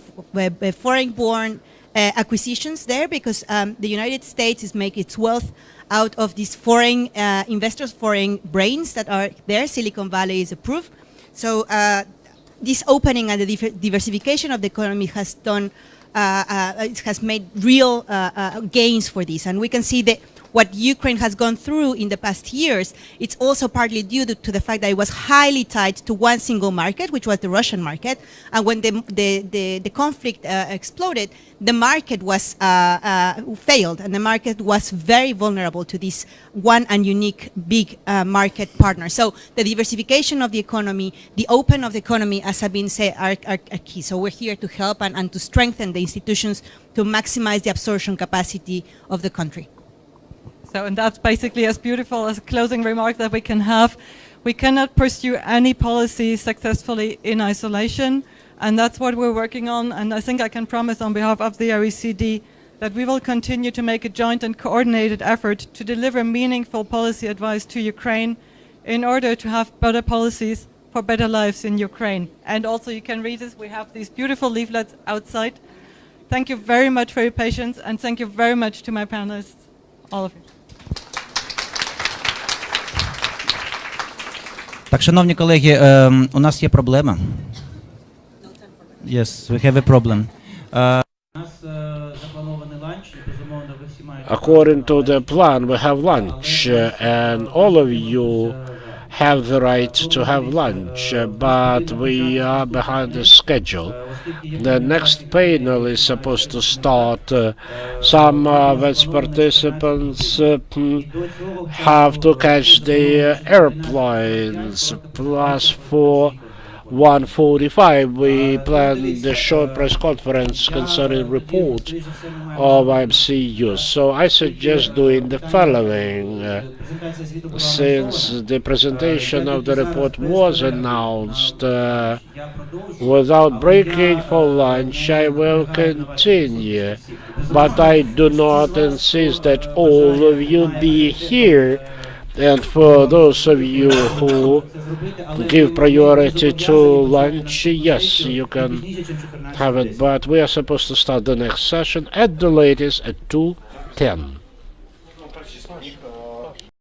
[SPEAKER 3] foreign-born acquisitions there, because the United States is making its wealth out of these foreign investors, foreign brains that are there. Silicon Valley is a proof. So this opening and the diversification of the economy has done, it has made real gains for this. And we can see that what Ukraine has gone through in the past years, it's also partly due to the fact that it was highly tied to one single market, which was the Russian market. And when the conflict exploded, the market was failed, and the market was very vulnerable to this one and unique big market partner. So the diversification of the economy, the open of the economy, as Sabine said, are key. So we're here to help and to strengthen the institutions to maximize the absorption capacity of the country.
[SPEAKER 2] So, and that's basically as beautiful as a closing remark that we can have. We cannot pursue any policy successfully in isolation, and that's what we're working on. And I think I can promise on behalf of the OECD that we will continue to make a joint and coordinated effort to deliver meaningful policy advice to Ukraine in order to have better policies for better lives in Ukraine. And also you can read this, we have these beautiful leaflets outside. Thank you very much for your patience, and thank you very much to my panelists, all of you.
[SPEAKER 7] Так, шановні колеги, у нас є проблема. Yes, we have a problem.
[SPEAKER 5] According to the plan, we have lunch, and all of you have the right to have lunch, but we are behind the schedule. The next panel is supposed to start. Some of its participants have to catch the airplanes, plus for 1:45 we planned the short press conference concerning report of AMCU. So I suggest doing the following. Since the presentation of the report was announced, without breaking for lunch, I will continue. But I do not insist that all of you be here. And for those of you who give priority to lunch, yes, you can have it, but we are supposed to start the next session at the latest at 2:10.